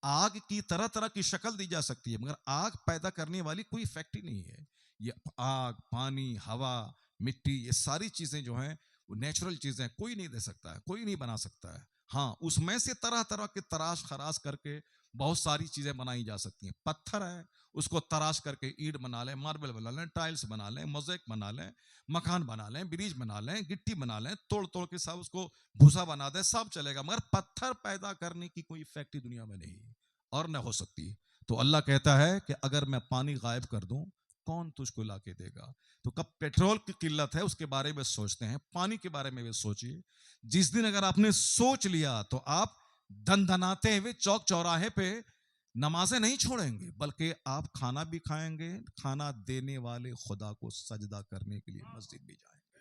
آگ کی طرح طرح کی شکل دی جا سکتی ہے, مگر آگ پیدا کرنے والی کوئی فیکٹری نہیں ہے. یہ آگ, پانی, ہوا, مٹی, یہ ساری چیزیں جو ہیں وہ نیچرل چیزیں, کوئی نہیں دے سکتا ہے, کوئی نہیں بنا سکتا ہے. ہاں, اس میں سے طرح طرح کے تراش خراش کر کے بہت ساری چیزیں بنائی جا سکتی ہیں. پتھر ہے, اس کو تراش کر کے اینٹ بنا لیں, ماربل بنا لیں, ٹائلز بنا لیں, موزیک بنا لیں, مکان بنا لیں, برج بنا لیں, گٹی بنا لیں, توڑ توڑ کے سب اس کو بھوسا بنا دیں, سب چلے گا. مگر پتھر پیدا کرنے کی کوئی فیکٹری دنیا میں نہیں اور نہ ہو سکتی. تو اللہ کہتا ہے کہ اگر میں پانی غائب کر دوں کون تجھ کو لا کے دے گا. تو کب پیٹرول کی قلت ہے اس کے بارے میں سوچتے ہیں, پانی کے بارے میں بھی سوچیے. جس دن اگر آپ نے سوچ لیا تو آپ دن دھناتے ہوئے چوک چوراہے پہ نمازیں نہیں چھوڑیں گے, بلکہ آپ کھانا بھی کھائیں گے, کھانا دینے والے خدا کو سجدہ کرنے کے لیے مسجد بھی جائیں گے.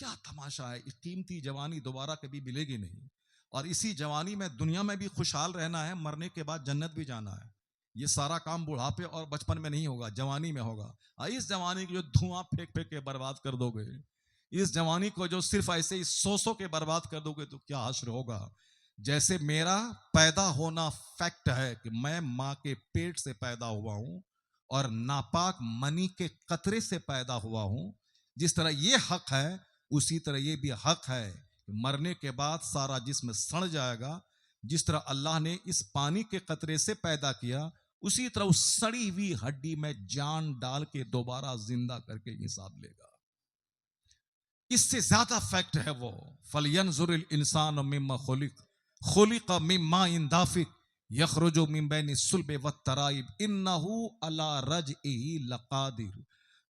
کیا تماشا ہے, قیمتی جوانی دوبارہ کبھی ملے گی نہیں, اور اسی جوانی میں دنیا میں بھی خوشحال رہنا ہے, مرنے کے بعد جنت بھی جانا ہے. یہ سارا کام بڑھاپے اور بچپن میں نہیں ہوگا, جوانی میں ہوگا. اس جوانی کو جو دھواں پھینک پھینک کے برباد کر دو گے, اس جوانی کو جو صرف ایسے ہی سو کے برباد کر دو گے, تو کیا حشر ہوگا. جیسے میرا پیدا ہونا فیکٹ ہے کہ میں ماں کے پیٹ سے پیدا ہوا ہوں اور ناپاک منی کے قطرے سے پیدا ہوا ہوں, جس طرح یہ حق ہے اسی طرح یہ بھی حق ہے کہ مرنے کے بعد سارا جسم سڑ جائے گا. جس طرح اللہ نے اس پانی کے قطرے سے پیدا کیا, اسی طرح اس سڑی ہوئی ہڈی میں جان ڈال کے دوبارہ زندہ کر کے حساب لے گا. اس سے زیادہ فیکٹ ہے وہ, فَلْيَنْظُرِ الْإِنسَانُ مِمَّا خُلِقَ مِن مَاءٍ دَافِقٍ يَخْرُجُ مِن بَيْنِ الصُّلْبِ وَالتَّرَائِبِ إِنَّهُ عَلَىٰ رَجْعِهِ لَقَادِرٌ.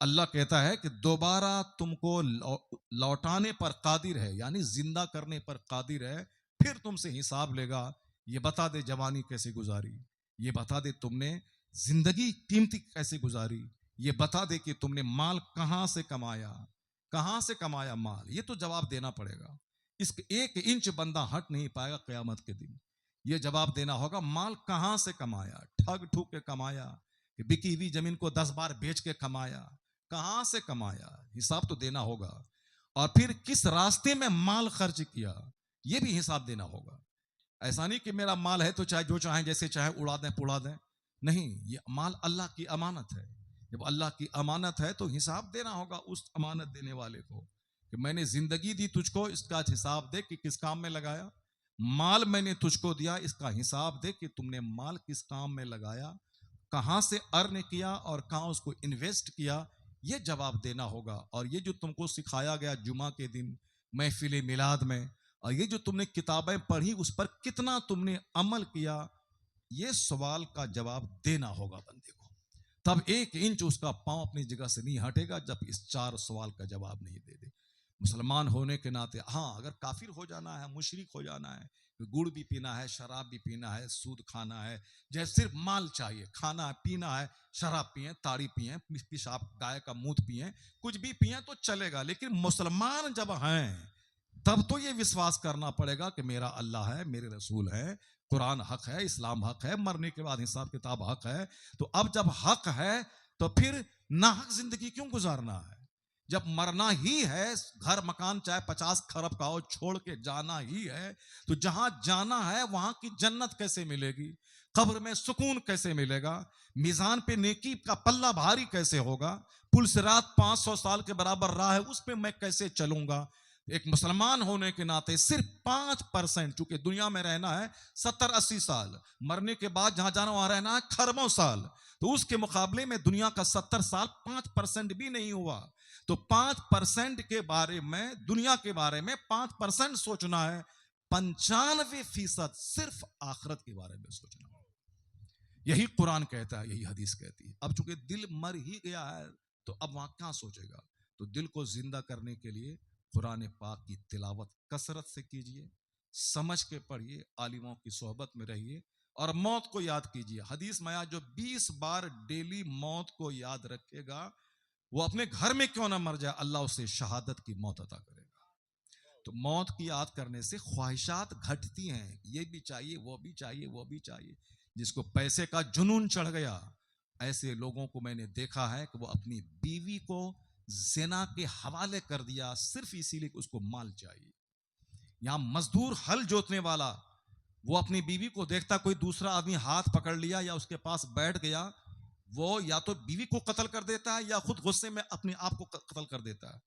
اللہ کہتا ہے کہ دوبارہ تم کو لوٹانے پر قادر ہے, یعنی زندہ کرنے پر قادر ہے, پھر تم سے حساب لے گا. یہ بتا دے جوانی کیسے گزاری, یہ بتا دے تم نے زندگی قیمتی کیسے گزاری, یہ بتا دے کہ تم نے مال کہاں سے کمایا, کہاں سے کمایا مال. یہ تو جواب دینا پڑے گا. اس کے 1 انچ بندہ ہٹ نہیں پائے گا قیامت کے دن. یہ جواب دینا ہوگا مال کہاں سے کمایا, ٹھگ ٹھوک کے کمایا, کہ بکی ہوئی زمین کو 10 بار بیچ کے کمایا, کہاں سے کمایا, حساب تو دینا ہوگا. اور پھر کس راستے میں مال خرچ کیا, یہ بھی حساب دینا ہوگا. ایسا نہیں کہ میرا مال ہے تو چاہے جو چاہیں جیسے چاہیں اڑا دیں پڑا دیں, نہیں, یہ مال اللہ کی امانت ہے. جب اللہ کی امانت ہے تو حساب دینا ہوگا اس امانت دینے والے کو, کہ میں نے زندگی دی تجھ کو, اس کا حساب دے کہ کس کام میں لگایا. مال میں نے تجھ کو دیا, اس کا حساب دے کہ تم نے مال کس کام میں لگایا, کہاں سے ارن کیا اور کہاں اس کو انویسٹ کیا. یہ جواب دینا ہوگا. اور یہ جو تم کو سکھایا گیا جمعہ کے دن محفل میلاد میں, اور یہ جو تم نے کتابیں پڑھی اس پر کتنا تم نے عمل کیا, یہ سوال کا جواب دینا ہوگا بندے کو. تب 1 انچ اس کا پاؤں اپنی جگہ سے نہیں ہٹے گا جب اس 4 سوال کا جواب نہیں دے دے. مسلمان ہونے کے ناطے, ہاں اگر کافر ہو جانا ہے, مشرک ہو جانا ہے, گڑ بھی پینا ہے, شراب بھی پینا ہے, سود کھانا ہے, جیسے صرف مال چاہیے, کھانا ہے, پینا ہے, شراب پیئیں, تاڑی پیئیں, پیشاب گائے کا منہ پیئیں, کچھ بھی پیئیں تو چلے گا. لیکن مسلمان جب ہیں تب تو یہ وشواس کرنا پڑے گا کہ میرا اللہ ہے, میرے رسول ہے, قرآن حق ہے, اسلام حق ہے, مرنے کے بعد حساب کتاب حق ہے. تو اب جب حق ہے تو پھر ناحق زندگی کیوں گزارنا ہے؟ جب مرنا ہی ہے, گھر مکان چاہے 50 کھرب کا ہو, چھوڑ کے جانا ہی ہے, تو جہاں جانا ہے وہاں کی جنت کیسے ملے گی, قبر میں سکون کیسے ملے گا, میزان پہ نیکی کا پلہ بھاری کیسے ہوگا, پل صراط 500 سال کے برابر راہ ہے, اس پہ میں کیسے چلوں گا. ایک مسلمان ہونے کے ناطے صرف 5%, چونکہ دنیا میں رہنا ہے 70-80 سال, مرنے کے بعد جہاں جانا وہاں رہنا ہے کھربوں سال, تو اس کے مقابلے میں دنیا کا 70 سال 5% بھی نہیں ہوا. تو 5% کے بارے میں, دنیا کے بارے میں 5% سوچنا ہے, 95% صرف آخرت کے بارے میں سوچنا ہے. یہی قرآن کہتا ہے, یہی حدیث کہتی ہے. اب چونکہ دل مر ہی گیا ہے تو اب وہاں کہاں سوچے گا. تو دل کو زندہ کرنے کے لیے قرآن پاک کی تلاوت کثرت سے کیجئے, سمجھ کے پڑھیے, عالموں کی صحبت میں رہیے, اور موت کو یاد کیجئے. حدیث میں آیا جو 20 بار ڈیلی موت کو یاد رکھے گا, وہ اپنے گھر میں کیوں نہ مر جائے, اللہ اسے شہادت کی موت عطا کرے گا. تو موت کی یاد کرنے سے خواہشات گھٹتی ہیں, یہ بھی چاہیے, وہ بھی چاہیے, وہ بھی چاہیے. جس کو پیسے کا جنون چڑھ گیا, ایسے لوگوں کو میں نے دیکھا ہے کہ وہ اپنی بیوی کو زنا کے حوالے کر دیا صرف اسی لیے کہ اس کو مال چاہیے. یہاں مزدور ہل جوتنے والا, وہ اپنی بیوی کو دیکھتا کوئی دوسرا آدمی ہاتھ پکڑ لیا یا اس کے پاس بیٹھ گیا, وہ یا تو بیوی کو قتل کر دیتا ہے یا خود غصے میں اپنے آپ کو قتل کر دیتا ہے.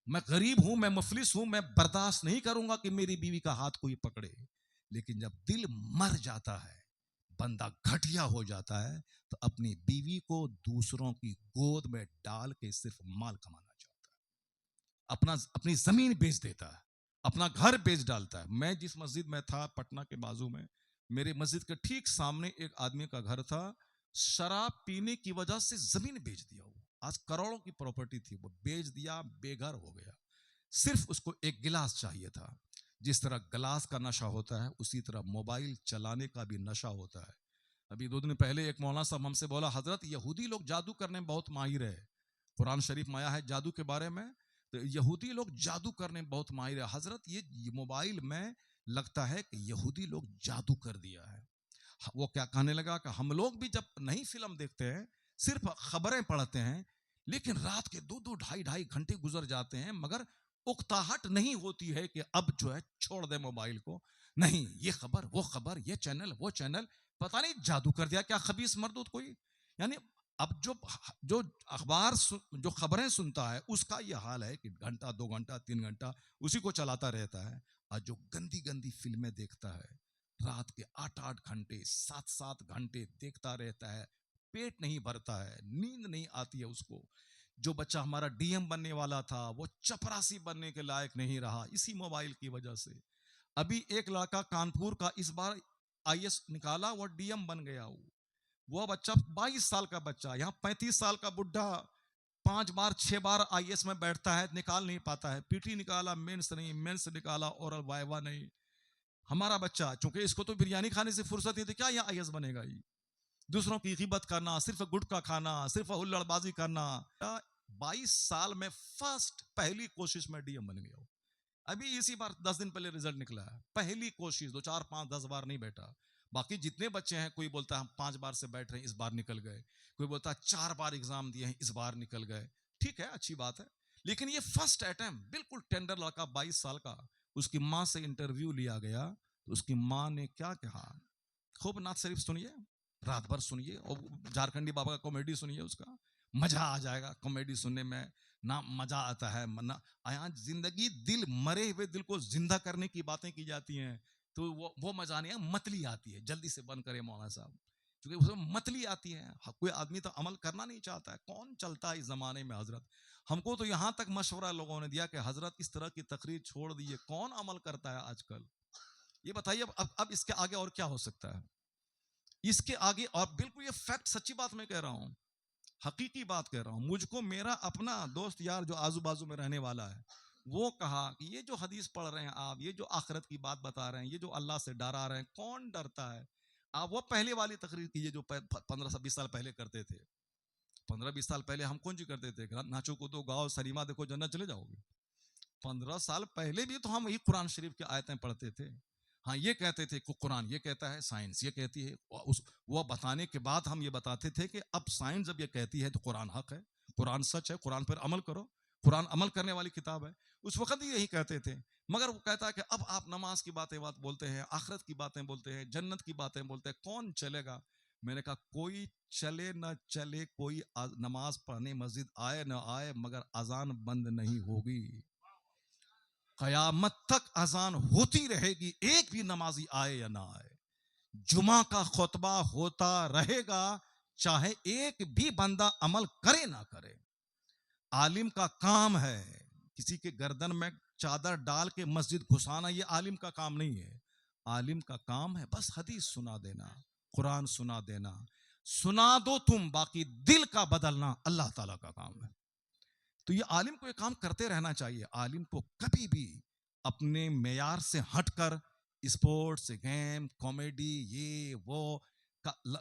میں غریب ہوں, میں مفلس ہوں, میں برداشت نہیں کروں گا کہ میری بیوی کا ہاتھ کوئی پکڑے. لیکن جب دل مر جاتا ہے, بندہ گھٹیا ہو جاتا ہے, تو اپنی بیوی کو دوسروں کی گود میں ڈال کے صرف مال کمانا چاہتا ہے, اپنی زمین بیچ دیتا ہے, اپنا گھر بیچ ڈالتا ہے. میں جس مسجد میں تھا پٹنہ کے بازو میں, میرے مسجد کے ٹھیک سامنے ایک آدمی کا گھر تھا, شراب پینے کی وجہ سے زمین بیچ دیا. وہ آج کروڑوں کی پراپرٹی تھی, وہ بیچ دیا, بے گھر ہو گیا. صرف اس کو ایک گلاس چاہیے تھا. جس طرح گلاس کا نشہ ہوتا ہے, اسی طرح موبائل چلانے کا بھی نشہ ہوتا ہے. ابھی 2 دن پہلے ایک مولانا صاحب ہم سے بولا, حضرت یہودی لوگ جادو کرنے میں بہت ماہر ہے, قرآن شریف میں آیا ہے جادو کے بارے میں, تو یہودی لوگ جادو کرنے میں بہت ماہر ہے حضرت. یہ موبائل میں لگتا ہے کہ یہودی لوگ جادو کر دیا ہے. وہ کیا کہنے لگا کہ ہم لوگ بھی جب نہیں فلم دیکھتے ہیں صرف خبریں پڑھتے ہیں لیکن رات کے 2 2 2.5 گھنٹے گزر جاتے ہیں مگر اکتاہٹ نہیں ہوتی ہے کہ اب جو ہے چھوڑ دے موبائل کو. نہیں, یہ خبر وہ خبر, یہ چینل وہ چینل, پتہ نہیں جادو کر دیا کیا خبیث مردود کوئی. یعنی اب جو اخبار جو خبریں سنتا ہے اس کا یہ حال ہے کہ گھنٹہ 2 گھنٹہ 3 گھنٹہ اسی کو چلاتا رہتا ہے. اور جو گندی گندی فلمیں دیکھتا ہے رات کے 8 گھنٹے 7 گھنٹے دیکھتا رہتا ہے, پیٹ نہیں بھرتا ہے, نیند نہیں آتی ہے اس کو. جو بچہ ہمارا ڈی ایم بننے والا تھا وہ چپراسی بننے کے لائق نہیں رہا اسی موبائل کی وجہ سے. ابھی ایک لڑکا کانپور کا اس بار IAS نکالا, وہ ڈی ایم بن گیا. وہ بچہ 22 سال کا بچہ, یہاں 35 سال کا بڈھا 5 بار 6 بار IAS میں بیٹھتا ہے, نکال نہیں پاتا ہے. PT نکالا, مینس نہیں, مینس نکالا, اورل وائوا نہیں. ہمارا بچہ چونکہ اس کو تو بریانی کھانے سے فرصت نہیں تھی, کیا یہ IAS بنے گا؟ یہ دوسروں کی غیبت کرنا, صرف گٹکا کھانا, صرف ہلڑ بازی کرنا. 22 سال میں پہلی کوشش میں ڈی ایم بن گیا. ابھی اسی بار 10 دن پہلے رزلٹ نکلا ہے, پہلی کوشش, 2 4 5 10 بار نہیں بیٹھا. باقی جتنے بچے ہیں کوئی بولتا ہے ہم 5 بار سے بیٹھ رہے ہیں اس بار نکل گئے, کوئی بولتا ہے 4 بار ایگزام دیے ہیں اس بار نکل گئے. ٹھیک ہے, اچھی بات ہے, لیکن یہ فرسٹ اٹیمپٹ بالکل ٹینڈر لڑکا 22 سال کا, اس کی ماں سے انٹرویو لیا گیا تو اس کی ماں نے کیا کہا, خوب نعت شریف سنیے, رات بھر سنیے, اور جھارکھنڈی بابا کا کامیڈی سنیے, اس کا مزہ آ جائے گا. کامیڈی سننے میں نہ مزہ آتا ہے, یہاں زندگی دل مرے ہوئے دل کو زندہ کرنے کی باتیں کی جاتی ہیں تو وہ مزہ نہیں ہے, متلی آتی ہے. جلدی سے بند کرے مولانا صاحب, کیونکہ اس میں متلی آتی ہے. کوئی آدمی تو عمل کرنا نہیں چاہتا ہے. کون چلتا ہے اس زمانے میں حضرت؟ ہم کو تو یہاں تک مشورہ لوگوں نے دیا کہ حضرت اس طرح کی تقریر چھوڑ دیجیے, کون عمل کرتا ہے آج کل؟ یہ بتائیے اب اس کے آگے اور کیا ہو سکتا ہے؟ اس کے آگے, اور بالکل یہ فیکٹ, سچی بات میں کہہ رہا ہوں, حقیقی بات کہہ رہا ہوں. مجھ کو میرا اپنا دوست یار جو آزو بازو میں رہنے والا ہے وہ کہا کہ یہ جو حدیث پڑھ رہے ہیں آپ, یہ جو آخرت کی بات بتا رہے ہیں, یہ جو اللہ سے ڈرا رہے ہیں, کون ڈرتا ہے؟ آپ وہ پہلے والی تقریر کیجیے جو 15 20 سال پہلے کرتے تھے. 15 20 سال پہلے ہم کون سی کرتے تھے, ناچو کودو گاؤ سریما دیکھو جنت چلے جاؤ گے. 15 سال پہلے بھی تو ہم یہ قرآن شریف کی آیتیں پڑھتے تھے. ہاں, یہ کہتے تھے کہ قرآن یہ کہتا ہے, سائنس یہ کہتی ہے. وہ بتانے کے بعد ہم یہ بتاتے تھے کہ اب سائنس جب یہ کہتی ہے تو قرآن حق ہے, قرآن سچ ہے, قرآن پر عمل کرو, قرآن عمل کرنے والی کتاب ہے. اس وقت یہی کہتے تھے. مگر وہ کہتا ہے کہ اب آپ نماز کی باتیں بولتے ہیں, آخرت کی باتیں بولتے ہیں, جنت کی باتیں بولتے ہیں, کون چلے گا؟ میں نے کہا کوئی چلے نہ چلے, کوئی نماز پڑھنے مسجد آئے نہ آئے, مگر اذان بند نہیں ہوگی. قیامت تک اذان ہوتی رہے گی, ایک بھی نمازی آئے یا نہ آئے. جمعہ کا خطبہ ہوتا رہے گا چاہے ایک بھی بندہ عمل کرے نہ کرے. عالم کا کام ہے کسی کے گردن میں چادر ڈال کے مسجد گھسانا, یہ عالم کا کام نہیں ہے. عالم کا کام ہے بس حدیث سنا دینا, قرآن سنا دینا, سنا دو تم, باقی دل کا بدلنا اللہ تعالیٰ کا کام ہے. تو یہ عالم کو یہ کام کرتے رہنا چاہیے. عالم کو کبھی بھی اپنے معیار سے ہٹ کر اسپورٹس, گیم, کامیڈی, یہ وہ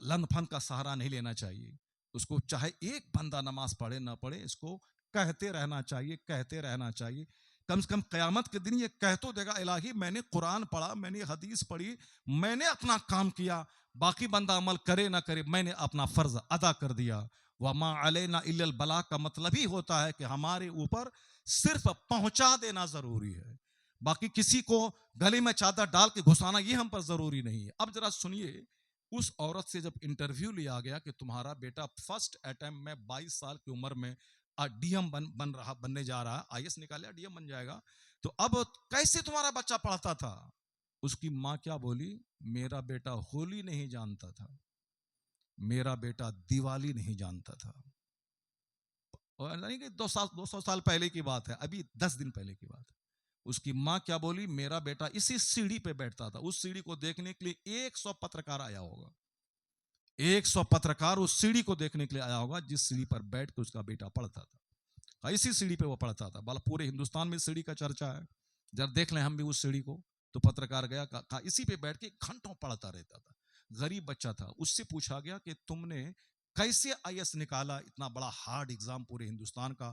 لن پھن کا سہارا نہیں لینا چاہیے. اس کو چاہے ایک بندہ نماز پڑھے نہ پڑھے, اس کو کہتے رہنا چاہیے, کہتے رہنا چاہیے. کم سے کم قیامت کے دن یہ کہہ تو دے گا, الہی میں نے قرآن پڑھا, میں نے حدیث پڑھی, میں نے اپنا کام کیا, باقی بندہ عمل کرے نہ کرے, میں نے اپنا فرض ادا کر دیا. وما علینا الا البلاغ کا مطلب ہی ہوتا ہے کہ ہمارے اوپر صرف پہنچا دینا ضروری ہے, باقی کسی کو گلے میں چادر ڈال کے گھسانا یہ ہم پر ضروری نہیں ہے. اب ذرا سنیے, اس عورت سے جب انٹرویو لیا گیا کہ تمہارا بیٹا فرسٹ اٹیمپٹ میں 22 سال کی عمر میں ڈی ایم بننے جا رہا ہے, IAS نکالیا ڈی ایم بن جائے گا, تو اب کیسے تمہارا بچہ پڑھتا تھا؟ اس کی ماں کیا بولی, میرا بیٹا ہولی نہیں جانتا تھا, میرا بیٹا دیوالی نہیں جانتا تھا. اور نہیں کہ 200 سال پہلے کی بات ہے, ابھی 10 دن پہلے کی بات ہے. اس کی ماں کیا بولی, میرا بیٹا اسی سیڑھی پہ بیٹھتا تھا, اس سیڑھی کو دیکھنے کے لیے 100 پترکار آیا ہوگا, 100 پترکار اس سیڑھی کو دیکھنے کے لیے آیا ہوگا جس سیڑھی پر بیٹھ کے اس کا بیٹا پڑھتا تھا. اسی سیڑھی پہ وہ پڑھتا تھا. بالا پورے ہندوستان میں سیڑھی کا چرچا ہے, جب دیکھ لیں ہم بھی اس سیڑھی کو. تو پترکار گیا, کہا اسی پہ بیٹھ کے گھنٹوں پڑھتا رہتا تھا. غریب بچہ تھا. اس سے پوچھا گیا کہ تم نے کیسے IAS نکالا, اتنا بڑا ہارڈ ایگزام پورے ہندوستان کا,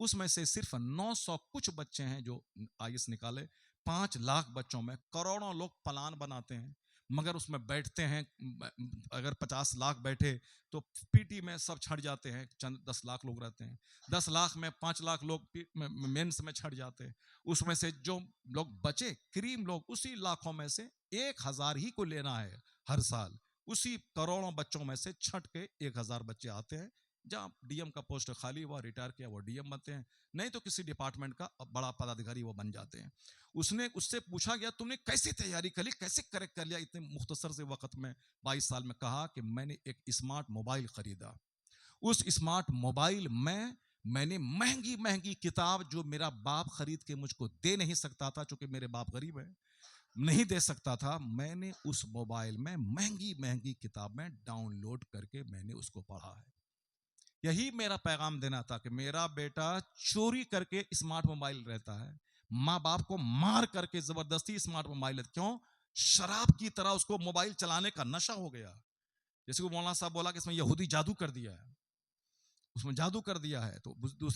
اس میں سے صرف 900 کچھ بچے ہیں جو آئیس نکالے. 5 لاکھ بچوں میں کروڑوں لوگ پلان بناتے ہیں، مگر اس میں بیٹھتے ہیں. اگر 50 لاکھ بیٹھے تو پی ٹی میں سب چھڑ جاتے ہیں، چند 10 لاکھ لوگ رہتے ہیں. 10 لاکھ میں 5 لاکھ لوگ مینس میں چھڑ جاتے ہیں. اس میں سے جو لوگ بچے کریم لوگ، اسی لاکھوں میں سے 1000 ہی کو لینا ہے ہر سال. اسی کروڑوں بچوں میں سے چھٹ کے 1000 بچے آتے ہیں. جہاں ڈی ایم کا پوسٹ خالی ہوا، ریٹائر کیا، وہ ڈی ایم بنتے ہیں، نہیں تو کسی ڈپارٹمنٹ کا بڑا پدادھیکاری وہ بن جاتے ہیں. اس سے پوچھا گیا تم نے کیسے تیاری کر لی، کیسے کریکٹ کر لیا اتنے مختصر سے وقت میں 22 سال میں. کہا کہ میں نے ایک اسمارٹ موبائل خریدا. اس اسمارٹ موبائل میں نے مہنگی مہنگی کتاب جو میرا باپ خرید کے مجھ کو دے نہیں سکتا تھا، چونکہ میرے باپ غریب ہے، نہیں دے سکتا تھا، میں نے اس موبائل میں مہنگی مہنگی کتابیں ڈاؤن لوڈ کر کے میں نے اس کو پڑھا ہے. یہی میرا پیغام دینا تھا کہ میرا بیٹا چوری کر کے اسمارٹ موبائل رہتا ہے، ماں باپ کو مار کر کے زبردستی اسمارٹ موبائل. کیوں؟ شراب کی طرح اس کو موبائل چلانے کا نشہ ہو گیا. جیسے وہ مولانا صاحب بولا کہ اس میں یہودی جادو کر دیا ہے، اس میں جادو کر دیا ہے. تو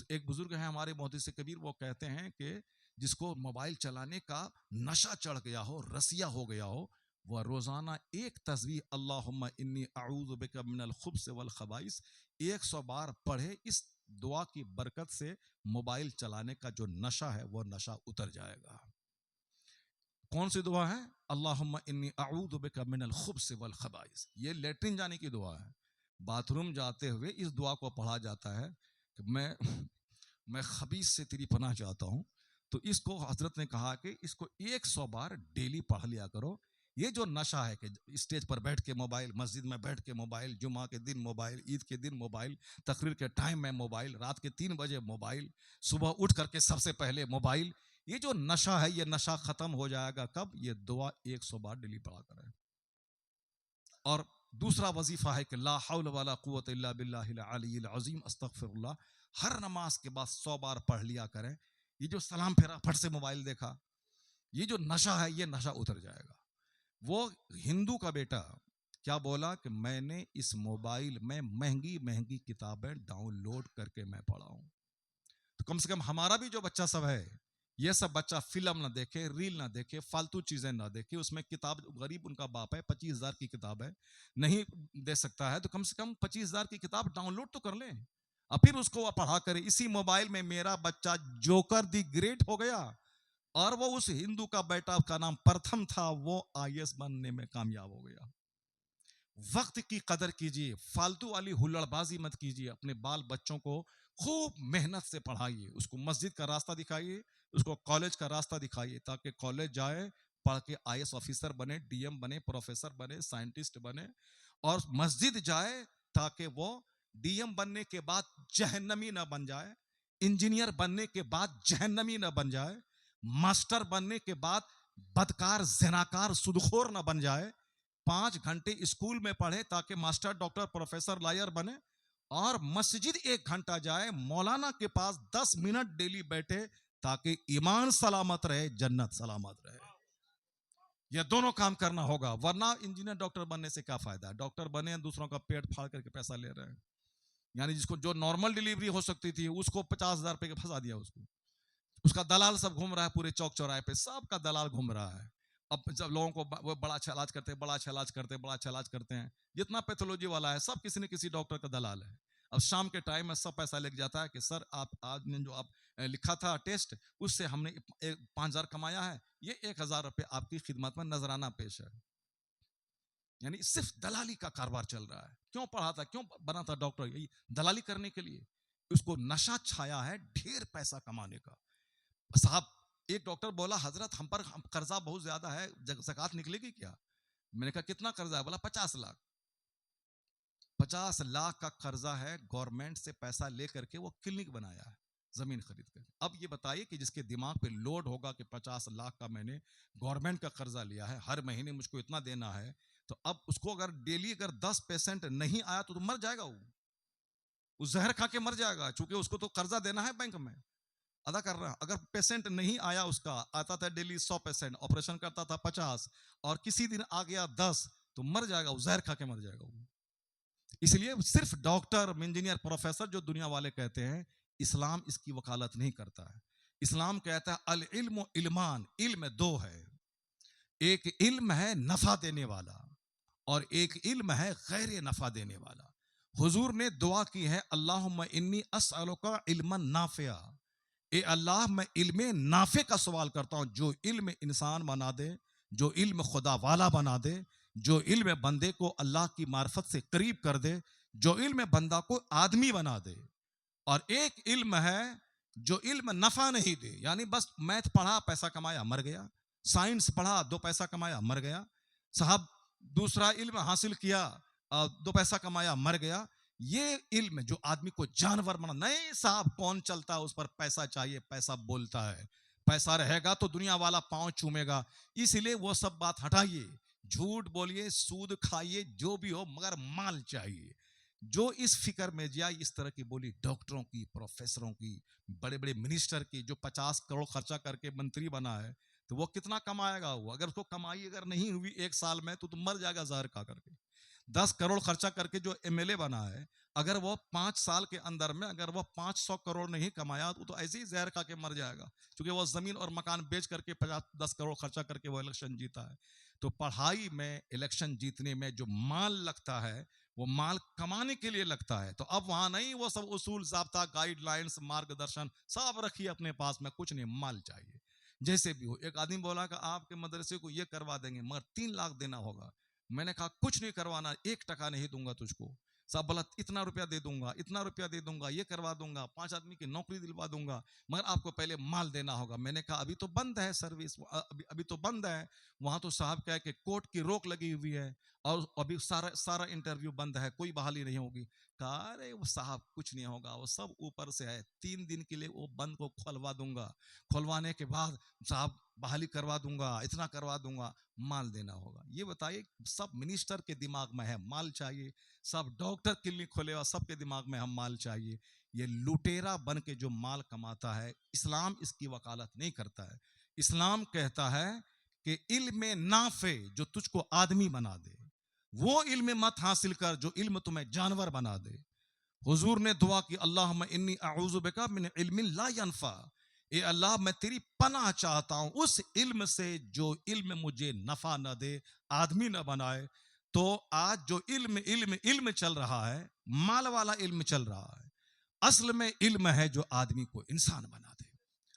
ایک بزرگ ہیں ہمارے محدث کبیر، وہ کہتے ہیں کہ جس کو موبائل چلانے کا نشہ چڑھ گیا ہو، رسیا ہو گیا ہو، وہ روزانہ ایک تسبیح اللہم انی اعوذ بک من الخبث والخبائث 100 بار پڑھے. اس دعا کی برکت سے موبائل چلانے کا جو نشہ ہے وہ نشہ اتر جائے گا. کون سی دعا ہے؟ اللہم انی اعوذ بک من الخبث والخبائث. یہ لیٹرین جانے کی دعا ہے. باتھ روم جاتے ہوئے اس دعا کو پڑھا جاتا ہے کہ میں خبیث سے تیری پناہ چاہتا ہوں. تو اس کو حضرت نے کہا کہ اس کو 100 بار ڈیلی پڑھ لیا کرو. یہ جو نشہ ہے کہ اسٹیج پر بیٹھ کے موبائل، مسجد میں بیٹھ کے موبائل، جمعہ کے دن موبائل، عید کے دن موبائل، تقریر کے ٹائم میں موبائل، رات کے 3 بجے موبائل، صبح اٹھ کر کے سب سے پہلے موبائل، یہ جو نشہ ہے یہ نشہ ختم ہو جائے گا کب؟ یہ دعا 100 بار ڈیلی پڑھا کریں. اور دوسرا وظیفہ ہے کہ لا حول ولا قوت الا باللہ العلی العظیم استغفر اللہ. ہر نماز کے بعد 100 بار پڑھ لیا کریں. یہ جو سلام پھیرا پھٹ سے موبائل دیکھا، یہ جو نشہ ہے یہ نشہ اتر جائے گا. وہ ہندو کا بیٹا کیا بولا کہ میں نے اس موبائل میں مہنگی مہنگی کتابیں ڈاؤن لوڈ کر کے میں پڑھا ہوں. تو کم سے کم ہمارا بھی جو بچہ سب ہے، یہ سب بچہ فلم نہ دیکھے، ریل نہ دیکھے، فالتو چیزیں نہ دیکھے. اس میں کتاب، غریب ان کا باپ ہے، 25,000 کی کتاب ہے، نہیں دے سکتا ہے تو کم سے کم 25,000 کی کتاب ڈاؤن لوڈ تو کر لیں اور پھر اس کو پڑھا کرے. اسی موبائل میں میرا بچہ جوکر دی گریٹ ہو گیا، اور وہ اس ہندو کا بیٹا کا نام پرتھم تھا، وہ IAS بننے میں کامیاب ہو گیا. وقت کی قدر کیجیے، فالتو والی ہلڑ بازی مت کیجیے. اپنے بال بچوں کو خوب محنت سے پڑھائیے، اس کو مسجد کا راستہ دکھائیے، اس کو کالج کا راستہ دکھائیے، تاکہ کالج جائے، پڑھ کے IAS آفیسر بنے، DM بنے، پروفیسر بنے، سائنٹسٹ بنے. اور مسجد جائے تاکہ وہ DM بننے کے بعد جہنمی نہ بن جائے، انجینئر بننے کے بعد جہنمی نہ بن جائے، ماسٹر بننے کے بعد بدکار، زناکار، سودخور نہ بن جائے. 5 گھنٹے اسکول میں پڑھے تاکہ ماسٹر، ڈاکٹر، پروفیسر، لائر بنے. اور مسجد 1 گھنٹہ جائے، مولانا کے پاس 10 منٹ ڈیلی بیٹھے تاکہ ایمان سلامت رہے، جنت سلامت رہے. یہ دونوں کام کرنا ہوگا، ورنہ انجینئر ڈاکٹر بننے سے کیا فائدہ؟ ڈاکٹر بنے دوسروں کا پیٹ پھاڑ کر کے پیسہ لے رہے ہیں. یعنی جس کو جو نارمل ڈیلیوری ہو سکتی تھی اس کو 50,000 روپے کے پھنسا دیا. اس کا دلال سب گھوم رہا ہے پورے چوک چوراہے پہ، سب کا دلال گھوم رہا ہے. اب جب لوگوں کو وہ بڑا اچھا علاج کرتے ہیں، بڑا اچھا علاج کرتے ہیں، بڑا اچھا علاج کرتے ہیں، جتنا پیتھولوجی والا ہے سب کسی نہ کسی ڈاکٹر کا دلال ہے. اب شام کے ٹائم میں سب پیسہ لے جاتا ہے کہ سر آپ آج نے جو آپ لکھا تھا ٹیسٹ، اس سے ہم نے 5,000 کمایا ہے، یہ 1,000 روپے آپ کی خدمت میں نذرانہ پیش ہے. یعنی صرف دلالی کا کاروبار چل رہا ہے. کیوں پڑھا تھا، کیوں بنا تھا ڈاکٹر؟ یہی دلالی کرنے کے لیے. اس کو نشہ چھایا ہے ڈھیر پیسہ کمانے کا. صاحب ایک ڈاکٹر بولا حضرت ہم پر قرضہ بہت زیادہ ہے، زکات نکلے گی کیا؟ میں نے کہا کتنا قرضہ ہے؟ بولا 50 لاکھ. 50 لاکھ کا قرضہ ہے، گورنمنٹ سے پیسہ لے کر کے وہ کلینک بنایا ہے زمین خرید کر. اب یہ بتائیے کہ جس کے دماغ پہ لوڈ ہوگا کہ 50 لاکھ کا میں نے گورنمنٹ کا قرضہ لیا ہے، ہر مہینے مجھ کو اتنا دینا ہے، تو اب اس کو اگر ڈیلی اگر 10% نہیں آیا تو مر جائے گا. وہ زہر کھا کے مر جائے گا، چونکہ اس کو تو قرضہ دینا ہے بینک میں ادا کر رہا. اگر پیسنٹ نہیں آیا، اس کا آتا تھا ڈیلی 100%، آپریشن کرتا تھا 50، اور کسی دن آ گیا 10 تو مر جائے گا، وہ زہر کھا کے مر جائے گا. اس لیے صرف ڈاکٹر انجینئر پروفیسر جو دنیا والے کہتے ہیں، اسلام اس کی وکالت نہیں کرتا ہے. اسلام کہتا ہے العلم و علمان، علم دو ہے، ایک علم ہے نفع دینے والا اور ایک علم ہے غیر نفع دینے والا. حضور نے دعا کی ہے اللہم انی اسألک علما نافعا، اے اللہ میں علم نافع کا سوال کرتا ہوں، جو علم انسان بنا دے، جو علم خدا والا بنا دے، جو علم بندے کو اللہ کی معرفت سے قریب کر دے، جو علم بندہ کو آدمی بنا دے. اور ایک علم ہے جو علم نفع نہیں دے، یعنی بس میتھ پڑھا پیسہ کمایا مر گیا، سائنس پڑھا 2 پیسہ کمایا مر گیا، صاحب دوسرا علم حاصل کیا 2 پیسہ کمایا مر گیا. یہ علم جو آدمی کو جانور بنا، نہیں صاحب کون چلتا ہے اس پر پیسہ چاہیے، پیسہ بولتا ہے، پیسہ رہے گا تو دنیا والا پاؤں چومے گا. اس لیے وہ سب بات ہٹائیے، جھوٹ بولیے، سود کھائیے، جو بھی ہو مگر مال چاہیے. جو اس فکر میں جائے، اس طرح کی بولی ڈاکٹروں کی، پروفیسروں کی، بڑے بڑے منسٹر کی، جو 50 کروڑ خرچہ کر کے منتری بنا ہے تو وہ کتنا کمائے گا؟ وہ اگر اس کو کمائی اگر نہیں ہوئی 1 سال میں تو مر جائے گا زہر کھا کر کے. 10 کروڑ خرچہ کر کے جو ایم ایل اے بنا ہے، اگر وہ 5 سال کے اندر میں اگر وہ 500 کروڑ نہیں کمایا تو ایسے ہی زہر کھا کے مر جائے گا، کیونکہ وہ زمین اور مکان بیچ کر کے 10 کروڑ خرچہ کر کے وہ الیکشن جیتا ہے. تو پڑھائی میں الیکشن جیتنے میں جو مال لگتا ہے وہ مال کمانے کے لیے لگتا ہے. تو اب وہاں نہیں وہ سب اصول ضابطہ گائیڈ لائنز مارگ درشن سب رکھیے اپنے پاس میں، کچھ نہیں، مال چاہیے جیسے بھی ہو. ایک آدمی بولا کہ آپ کے مدرسے کو یہ کروا دیں گے مگر 3 لاکھ دینا ہوگا. میں نے کہا کچھ نہیں کروانا، 1 ٹکا نہیں دوں گا تجھ کو. صاحب بولا اتنا روپیہ دے دوں گا، اتنا روپیہ دے دوں گا، یہ کروا دوں گا، 5 آدمی کی نوکری دلوا دوں گا، مگر آپ کو پہلے مال دینا ہوگا. میں نے کہا ابھی تو بند ہے سروس، ابھی تو بند ہے وہاں. تو صاحب کہا کہ کورٹ کی روک لگی ہوئی ہے اور ابھی سارا انٹرویو بند ہے، کوئی بحالی نہیں ہوگی. کہا ارے وہ صاحب کچھ نہیں ہوگا، وہ سب اوپر سے ہے، 3 دن کے لیے وہ بند کو کھلوا دوں گا، کھلوانے کے بعد صاحب بحالی کروا دوں گا، اتنا کروا دوں گا، مال دینا ہوگا. یہ بتائیے سب منسٹر کے دماغ میں ہے مال چاہیے، سب ڈاکٹر کلینک کھولے ہوا سب کے دماغ میں ہم مال چاہیے. یہ لوٹیرا بن کے جو مال کماتا ہے، اسلام اس کی وکالت نہیں کرتا ہے. اسلام کہتا ہے کہ علم نافع جو تجھ کو آدمی بنا دے، وہ علم مت حاصل کر جو علم تمہیں جانور بنا دے. حضور نے دعا کی اللہم انی اعوذ بک من علم لا ینفع، اے اللہ میں تیری پناہ چاہتا ہوں اس علم سے جو علم مجھے نفع نہ دے، آدمی نہ بنائے. تو آج جو علم چل رہا ہے، مال والا علم چل رہا ہے، اصل میں علم ہے جو آدمی کو انسان بنا دے.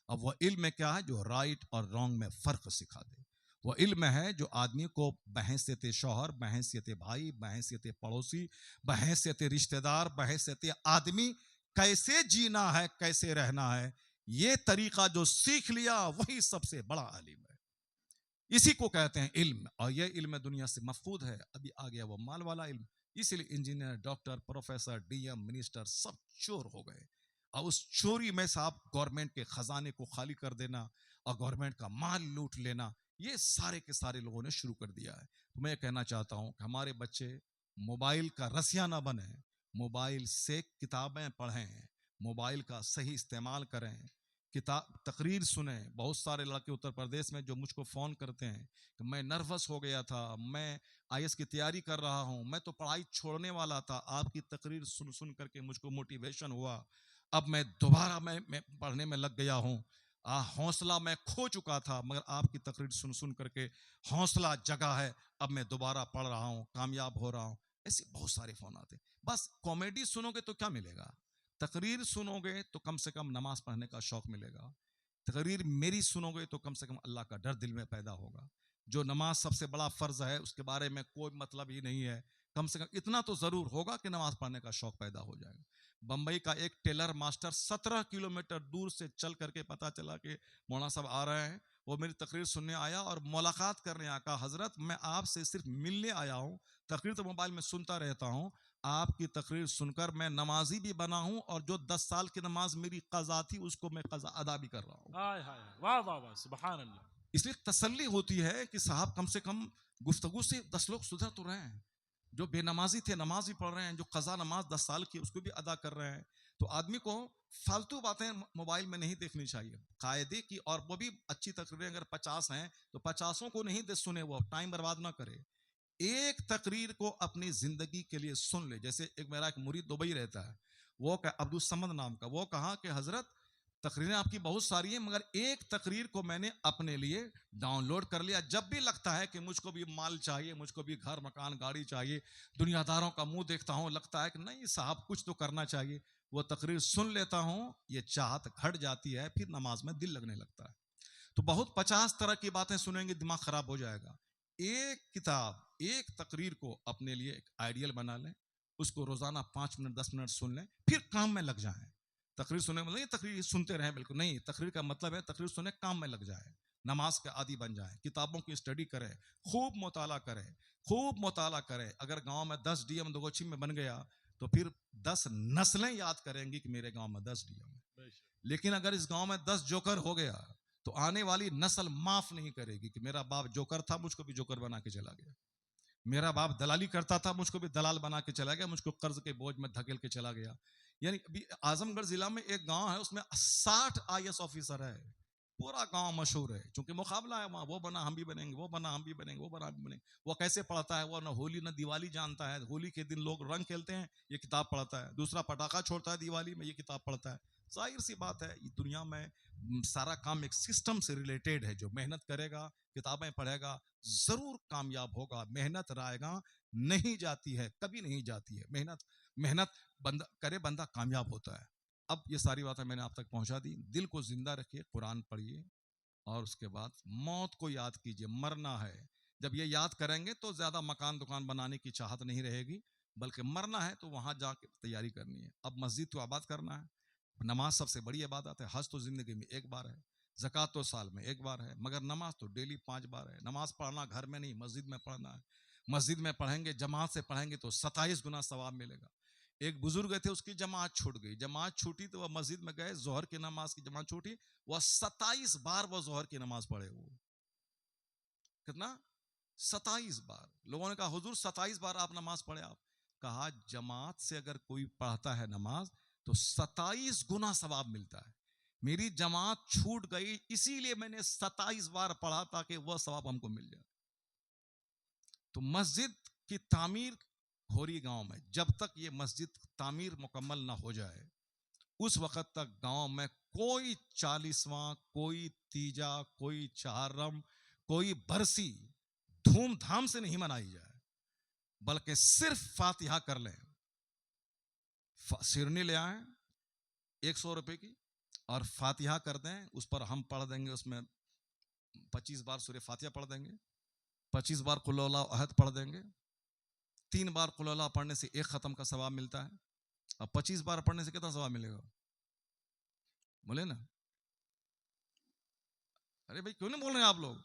اب وہ علم کیا ہے؟ جو رائٹ اور رانگ میں فرق سکھا دے. وہ علم ہے جو آدمی کو بحیثیت شوہر، بحیثیت بھائی، بحیثیت پڑوسی، بحیثیت رشتہ دار، بحیثیت آدمی کیسے جینا ہے، کیسے رہنا ہے، یہ طریقہ جو سیکھ لیا وہی سب سے بڑا عالم ہے. اسی کو کہتے ہیں علم، اور یہ علم دنیا سے مفقود ہے. ابھی آ گیا وہ مال والا علم. اسی لیے engineer, doctor, professor, D M, minister سب چور ہو گئے. اور اس چوری میں سے آپ گورنمنٹ کے خزانے کو خالی کر دینا اور گورنمنٹ کا مال لوٹ لینا، یہ سارے کے سارے لوگوں نے شروع کر دیا ہے. تو میں کہنا چاہتا ہوں کہ ہمارے بچے موبائل کا رسیا نہ بنیں، موبائل سے کتابیں پڑھیں، موبائل کا صحیح استعمال کریں، تقریر سنیں. بہت سارے لڑکے اتر پردیش میں جو مجھ کو فون کرتے ہیں کہ میں نروس ہو گیا تھا، میں IAS کی تیاری کر رہا ہوں، میں تو پڑھائی چھوڑنے والا تھا، آپ کی تقریر سن کر کے مجھ کو موٹیویشن ہوا، اب میں دوبارہ میں پڑھنے میں لگ گیا ہوں. حوصلہ میں کھو چکا تھا مگر آپ کی تقریر سن کر کے حوصلہ جگا ہے، اب میں دوبارہ پڑھ رہا ہوں، کامیاب ہو رہا ہوں. ایسے بہت سارے فون آتے. بس کامیڈی سنو گے تو کیا ملے گا؟ تقریر سنو گے تو کم سے کم نماز پڑھنے کا شوق ملے گا. تقریر میری سنو گے تو کم سے کم اللہ کا ڈر دل میں پیدا ہوگا. جو نماز سب سے بڑا فرض ہے اس کے بارے میں کوئی مطلب ہی نہیں ہے، کم سے کم اتنا تو ضرور ہوگا کہ نماز پڑھنے کا شوق پیدا ہو جائے گا. بمبئی کا ایک ٹیلر ماسٹر 17 کلومیٹر دور سے چل کر کے پتا چلا کہ مولانا صاحب آ رہے ہیں، وہ میری تقریر سننے آیا اور ملاقات کرنے آیا. کہا حضرت میں آپ سے صرف ملنے آیا ہوں، تقریر تو موبائل میں سنتا رہتا ہوں، آپ کی تقریر سن کر میں نمازی بھی بنا ہوں اور جو 10 سال کی نماز میری قضا تھی اس کو میں قضا ادا بھی کر رہا ہوں. ہائے ہائے، واہ واہ واہ، سبحان اللہ. اس لیے تسلی ہوتی ہے کہ صاحب کم سے کم گفتگو سے 10 لوگ سدھر تو رہے ہیں. جو بے نمازی تھے نماز بھی پڑھ رہے ہیں، جو قضا نماز 10 سال کی اس کو بھی ادا کر رہے ہیں. تو آدمی کو فالتو باتیں موبائل میں نہیں دیکھنی چاہیے، قاعدے کی، اور وہ بھی اچھی تقریریں اگر 50 ہیں تو 50 کو نہیں سنے، وہ ٹائم برباد نہ کرے. ایک تقریر کو اپنی زندگی کے لیے سن لے. جیسے ایک میرا ایک مرید دبئی رہتا ہے, وہ عبدالصمد نام کا, وہ کہا کہ حضرت تقریریں آپ کی بہت ساری ہیں مگر ایک تقریر کو میں نے اپنے لیے ڈاؤن لوڈ کر لیا. جب بھی لگتا ہے کہ مجھ کو بھی مال چاہیے, مجھ کو بھی گھر مکان گاڑی چاہیے, دنیا داروں کا منہ دیکھتا ہوں, لگتا ہے کہ نہیں صاحب کچھ تو کرنا چاہیے, وہ تقریر سن لیتا ہوں, یہ چاہت گھٹ جاتی ہے, پھر نماز میں دل لگنے لگتا ہے. تو بہت 50 طرح کی باتیں سنیں گے, دماغ خراب ہو جائے گا. ایک کتاب, ایک تقریر کو اپنے لیے ایک آئیڈیل بنا لیں, اس کو روزانہ 5 منٹ 10 منٹ سن لیں, پھر کام میں لگ جائیں. تقریر سننے میں نہیں تقریر سنتے رہیں, بالکل نہیں. تقریر کا مطلب ہے تقریر سنیں, کام میں لگ جائیں, نماز کے عادی بن جائیں, کتابوں کی اسٹڈی کریں, خوب مطالعہ کریں, خوب مطالعہ کریں. اگر گاؤں میں 10 ڈی ایم دوگوچی میں بن گیا تو پھر 10 نسلیں یاد کریں گی کہ میرے گاؤں میں 10 ڈی ایم ہے. لیکن اگر اس گاؤں میں 10 جوکر ہو گیا تو آنے والی نسل معاف نہیں کرے گی کہ میرا باپ جوکر تھا, مجھ کو بھی جوکر بنا کے چلا گیا, میرا باپ دلالی کرتا تھا, مجھ کو بھی دلال بنا کے چلا گیا, مجھ کو قرض کے بوجھ میں دھکیل کے چلا گیا. یعنی ابھی اعظم گڑھ ضلع میں ایک گاؤں ہے, اس میں 60 IAS آفیسر ہے, پورا گاؤں مشہور ہے, چونکہ مقابلہ ہے وہاں, وہ بنا ہم بھی بنیں گے, وہ بنا ہم بھی بنیں گے, وہ بنا ہم بھی بنیں گے. وہ کیسے پڑھتا ہے, وہ نہ ہولی نہ دیوالی جانتا ہے, ہولی کے دن لوگ رنگ کھیلتے ہیں, یہ کتاب پڑھتا ہے. دوسرا پٹاخہ چھوڑتا ہے دیوالی میں, یہ کتاب پڑھتا ہے. ظاہر سی بات ہے, یہ دنیا میں سارا کام ایک سسٹم سے ریلیٹڈ ہے. جو محنت کرے گا, کتابیں پڑھے گا, ضرور کامیاب ہوگا. محنت رائے گا نہیں جاتی ہے, کبھی نہیں جاتی ہے. محنت بندہ کرے, بندہ کامیاب ہوتا ہے. اب یہ ساری باتیں میں نے آپ تک پہنچا دی. دل کو زندہ رکھیے, قرآن پڑھیے, اور اس کے بعد موت کو یاد کیجیے. مرنا ہے, جب یہ یاد کریں گے تو زیادہ مکان دکان بنانے کی چاہت نہیں رہے گی, بلکہ مرنا ہے تو وہاں جا کے تیاری کرنی ہے. اب مسجد تو آباد کرنا ہے, نماز سب سے بڑی عبادت ہے. حج تو زندگی میں ایک بار ہے, زکوٰۃ تو سال میں ایک بار ہے, مگر نماز تو ڈیلی 5 بار ہے. نماز پڑھنا گھر میں نہیں, مسجد میں پڑھنا ہے. مسجد میں پڑھیں گے, جماعت سے پڑھیں گے تو 27 گنا ثواب ملے گا. ایک بزرگ تھے, اس کی جماعت چھوٹ گئی, جماعت چھوٹی تو وہ مسجد میں گئے, ظہر کی نماز کی جماعت چھوٹی, وہ 27 بار وہ ظہر کی نماز پڑھے. وہ کتنا 27 بار. لوگوں نے کہا حضور 27 بار آپ نماز پڑھے. آپ کہا جماعت سے اگر کوئی پڑھتا ہے نماز تو 27 گنا ثواب ملتا ہے. میری جماعت چھوٹ گئی, اسی لیے میں نے 27 بار پڑھا تاکہ وہ ثواب ہم کو مل جائے. تو مسجد کی تعمیر ہو رہی گاؤں میں, جب تک یہ مسجد تعمیر مکمل نہ ہو جائے اس وقت تک گاؤں میں کوئی 40واں, کوئی تیجا, کوئی چہارم, کوئی برسی دھوم دھام سے نہیں منائی جائے, بلکہ صرف فاتحہ کر لیں. سرنی لے آئیں 100 روپے کی اور فاتحہ کر دیں, اس پر ہم پڑھ دیں گے, اس میں 25 بار سورہ فاتحہ پڑھ دیں گے, 25 بار قل اللہ احد پڑھ دیں گے. 3 بار قل اللہ پڑھنے سے 1 ختم کا ثواب ملتا ہے, اور 25 بار پڑھنے سے کتنا ثواب ملے گا بولے نا. ارے بھائی کیوں نہیں بول رہے ہیں آپ لوگ؟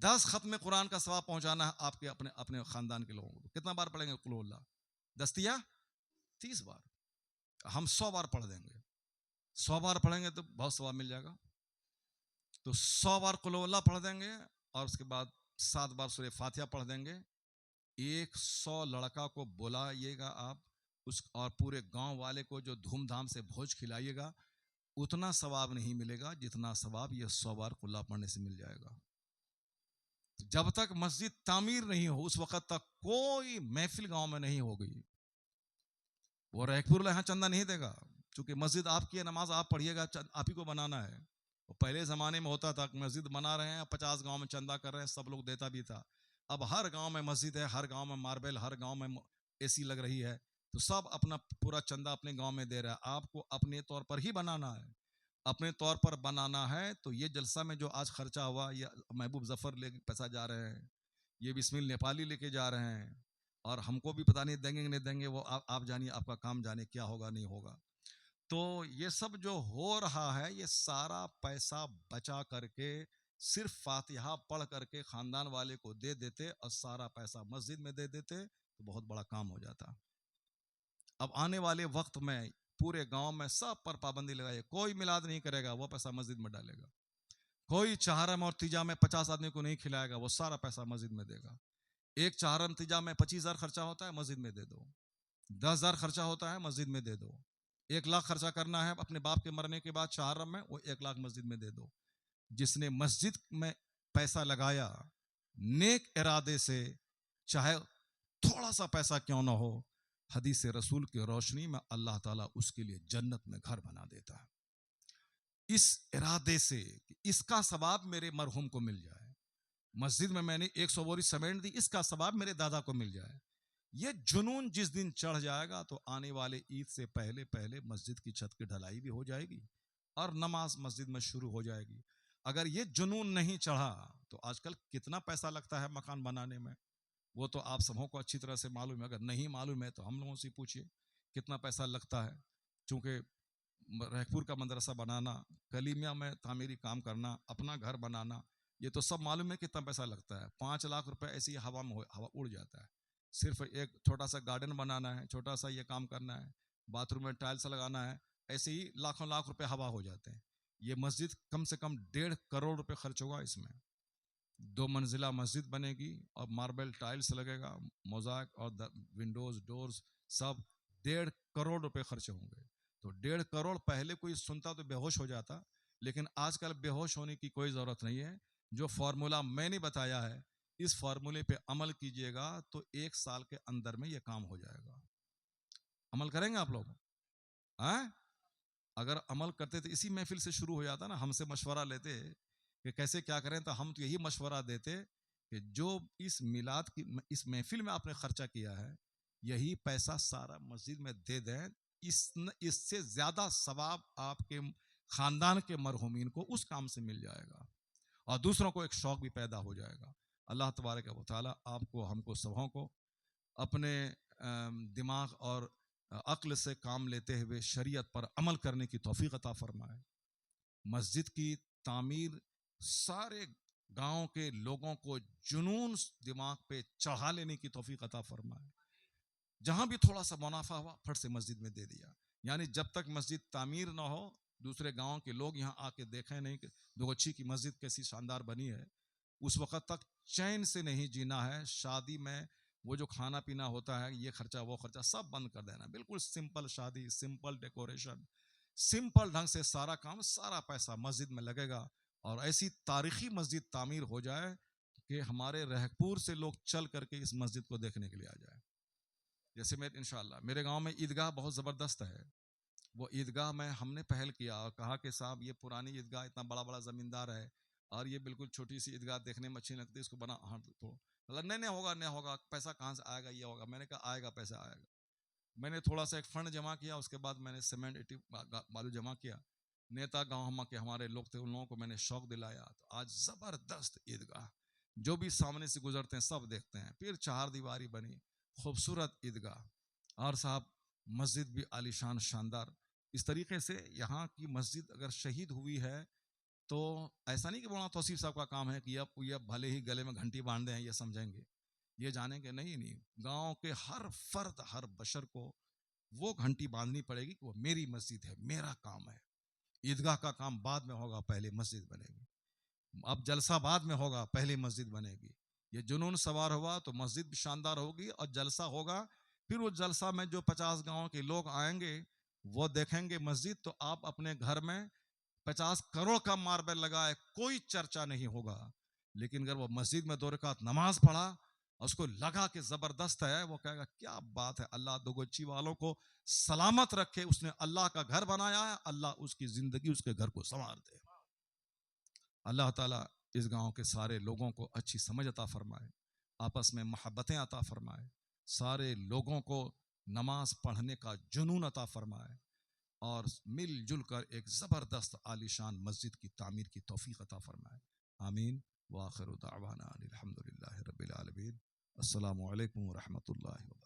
10 ختم قرآن کا ثواب پہنچانا ہے آپ کے اپنے خاندان کے لوگوں کو. کتنا بار پڑھیں گے قل اللہ؟ 10 یا 30 بار. ہم 100 بار پڑھ دیں گے, 100 بار پڑھیں گے تو بہت ثواب مل جائے گا. تو 100 بار قل اللہ پڑھ دیں گے, اور اس کے بعد 7 بار سورہ فاتحہ پڑھ دیں گے. 100 لڑکا کو بلائیے گا آپ, اس اور پورے گاؤں والے کو جو دھوم دھام سے بھوج کھلائیے گا, اتنا ثواب نہیں ملے گا جتنا ثواب یہ 100 بار قل اللہ پڑھنے سے مل جائے گا. جب تک مسجد تعمیر نہیں ہو اس وقت تک کوئی محفل گاؤں میں نہیں ہو گئی. وہ ریک پور یہاں چندہ نہیں دے گا, چونکہ مسجد آپ کی ہے, نماز آپ پڑھیے گا, آپ ہی کو بنانا ہے. پہلے زمانے میں ہوتا تھا کہ مسجد بنا رہے ہیں, 50 گاؤں میں چندہ کر رہے ہیں, سب لوگ دیتا بھی تھا. اب ہر گاؤں میں مسجد ہے, ہر گاؤں میں ماربل, ہر گاؤں میں AC لگ رہی ہے, تو سب اپنا پورا چندہ اپنے گاؤں میں دے رہا ہے. آپ کو اپنے طور پر ہی بنانا ہے, اپنے طور پر بنانا ہے. تو یہ جلسہ میں جو آج خرچہ ہوا, یہ محبوب ظفر لے کے پیسہ جا رہے ہیں, یہ بسمل نیپالی لے کے جا رہے ہیں, اور ہم کو بھی پتہ نہیں دیں گے کہ نہیں دیں گے, وہ آپ جانیے, آپ کا کام جانے کیا ہوگا نہیں ہوگا. تو یہ سب جو ہو رہا ہے, یہ سارا پیسہ بچا کر کے صرف فاتحہ پڑھ کر کے خاندان والے کو دے دیتے اور سارا پیسہ مسجد میں دے دیتے تو بہت بڑا کام ہو جاتا. اب آنے والے وقت میں پورے گاؤں میں سب پر پابندی لگائے, کوئی میلاد نہیں کرے گا, وہ پیسہ مسجد میں ڈالے گا. کوئی چہارم اور تیجا میں 50 آدمی کو نہیں کھلائے گا, وہ سارا پیسہ مسجد میں دے گا. ایک چہارم تیجا میں 25,000 خرچہ ہوتا ہے, مسجد میں دے دو. 10,000 خرچہ ہوتا ہے, مسجد میں دے دو. 1 لاکھ خرچہ کرنا ہے اپنے باپ کے مرنے کے بعد چہارم میں, وہ 1 لاکھ مسجد میں دے دو. جس نے مسجد میں پیسہ لگایا نیک ارادے سے، چاہے تھوڑا سا پیسہ کیوں نہ ہو، حدیث رسول کی روشنی میں اللہ تعالیٰ اس کے لیے جنت میں گھر بنا دیتا ہے، اس ارادے سے کہ اس کا ثواب میرے مرحوم کو مل جائے، مسجد میں نے 100 بوری سیمنٹ دی، اس کا ثواب میرے دادا کو مل جائے۔ یہ جنون جس دن چڑھ جائے گا تو آنے والے عید سے پہلے پہلے مسجد کی چھت کی ڈھلائی بھی ہو جائے گی اور نماز مسجد میں شروع ہو جائے گی۔ اگر یہ جنون نہیں چڑھا تو آج کل کتنا پیسہ لگتا ہے مکان بنانے میں، وہ تو آپ سبوں کو اچھی طرح سے معلوم ہے، اگر نہیں معلوم ہے تو ہم لوگوں سے پوچھئے کتنا پیسہ لگتا ہے۔ چونکہ رہپور کا مدرسہ بنانا، کلیمیہ میں تعمیری کام کرنا، اپنا گھر بنانا، یہ تو سب معلوم ہے کتنا پیسہ لگتا ہے۔ 5 لاکھ روپے ایسی ہی ہوا میں ہوا اڑ جاتا ہے، صرف ایک چھوٹا سا گارڈن بنانا ہے، چھوٹا سا یہ کام کرنا ہے، باتھ روم میں ٹائلس لگانا ہے، ایسے ہی لاکھوں لاکھ روپے ہوا ہو جاتے ہیں۔ یہ مسجد کم سے کم 1.5 کروڑ روپے خرچ ہوگا، اس میں 2 منزلہ مسجد بنے گی اور ماربل ٹائلس لگے گا، موزائک اور ونڈوز ڈورز سب 1.5 کروڑ روپے خرچ ہوں گے۔ تو 1.5 کروڑ پہلے کوئی سنتا تو بے ہوش ہو جاتا، لیکن آج کل بے ہوش ہونے کی کوئی ضرورت نہیں ہے۔ جو فارمولا میں نے بتایا ہے اس فارمولے پہ عمل کیجئے گا تو 1 سال کے اندر میں یہ کام ہو جائے گا۔ عمل کریں گے آپ لوگ؟ اگر عمل کرتے تو اسی محفل سے شروع ہو جاتا نا، ہم سے مشورہ لیتے کہ کیسے کیا کریں، تو ہم تو یہی مشورہ دیتے کہ جو اس میلاد کی اس محفل میں آپ نے خرچہ کیا ہے یہی پیسہ سارا مسجد میں دے دیں، اس سے زیادہ ثواب آپ کے خاندان کے مرحومین کو اس کام سے مل جائے گا اور دوسروں کو ایک شوق بھی پیدا ہو جائے گا۔ اللہ تبارک و تعالی آپ کو، ہم کو، سبوں کو اپنے دماغ اور عقل سے کام لیتے ہوئے شریعت پر عمل کرنے کی توفیق عطا فرمائے۔ مسجد کی تعمیر سارے گاؤں کے لوگوں کو جنون دماغ پہ چڑھا لینے کی توفیق عطا فرمائے۔ جہاں بھی تھوڑا سا منافع ہوا پھٹ سے مسجد میں دے دیا، یعنی جب تک مسجد تعمیر نہ ہو دوسرے گاؤں کے لوگ یہاں آ کے دیکھیں نہیں کہ دوغچی کی مسجد کیسی شاندار بنی ہے، اس وقت تک چین سے نہیں جینا ہے۔ شادی میں وہ جو کھانا پینا ہوتا ہے، یہ خرچہ وہ خرچہ سب بند کر دینا، بالکل سمپل شادی، سمپل ڈیکوریشن، سمپل ڈھنگ سے سارا کام، سارا پیسہ مسجد میں لگے گا اور ایسی تاریخی مسجد تعمیر ہو جائے کہ ہمارے رہپور سے لوگ چل کر کے اس مسجد کو دیکھنے کے لیے آ جائے۔ جیسے میں انشاءاللہ میرے گاؤں میں عیدگاہ بہت زبردست ہے، وہ عیدگاہ میں ہم نے پہل کیا اور کہا کہ صاحب یہ پرانی عیدگاہ، اتنا بڑا بڑا زمیندار ہے اور یہ بالکل چھوٹی سی عیدگاہ دیکھنے میں اچھی لگتی ہے، اس کو بنا تو نہیں ہوگا، نہیں ہوگا، پیسہ کہاں سے آئے گا، یہ ہوگا۔ میں نے کہا آئے گا، پیسہ آئے گا۔ میں نے تھوڑا سا ایک فنڈ جمع کیا، اس کے بعد میں نے سیمنٹ بالو جمع کیا، نیتا گاؤں ہم کے ہمارے لوگ تھے، ان لوگوں کو میں نے شوق دلایا، تو آج زبردست عیدگاہ، جو بھی سامنے سے گزرتے ہیں سب دیکھتے ہیں، پھر 4 دیواری بنی، خوبصورت عیدگاہ، اور صاحب مسجد بھی عالیشان شاندار۔ اس طریقے سے یہاں کی مسجد اگر شہید ہوئی ہے تو ایسا نہیں کہ مولانا توصیف صاحب کا کام ہے کہ یہ بھلے ہی گلے میں گھنٹی باندھے ہیں یہ سمجھیں گے، یہ جانیں گے نہیں، گاؤں کے ہر فرد، ہر بشر کو وہ گھنٹی باندھنی پڑے گی کہ وہ میری مسجد ہے، میرا کام ہے۔ عیدگاہ کا کام بعد میں ہوگا، پہلے مسجد بنے گی۔ اب جلسہ بعد میں ہوگا، پہلے مسجد بنے گی۔ یہ جنون سوار ہوا تو مسجد بھی شاندار ہوگی اور جلسہ ہوگا، پھر وہ جلسہ میں جو 50 گاؤں کے لوگ آئیں گے وہ دیکھیں گے مسجد، تو آپ اپنے گھر میں 50 کروڑ کا ماربل لگائے کوئی چرچا نہیں ہوگا، لیکن اگر وہ مسجد میں 2 رکعت نماز پڑھا اور اس کو لگا کہ زبردست ہے، وہ کہے گا کیا بات ہے، اللہ دوگچی والوں کو سلامت رکھے، اس نے اللہ کا گھر بنایا ہے، اللہ اس کی زندگی، اس کے گھر کو سنوار دے۔ اللہ تعالیٰ اس گاؤں کے سارے لوگوں کو اچھی سمجھ عطا فرمائے، آپس میں محبتیں عطا فرمائے، سارے لوگوں کو نماز پڑھنے کا جنون عطا فرمائے اور مل جل کر ایک زبردست عالیشان مسجد کی تعمیر کی توفیق عطا فرمائے۔ آمین۔ وآخر دعوانا الحمدللہ رب العالمین۔ السلام علیکم ورحمۃ اللہ وبرکاتہ۔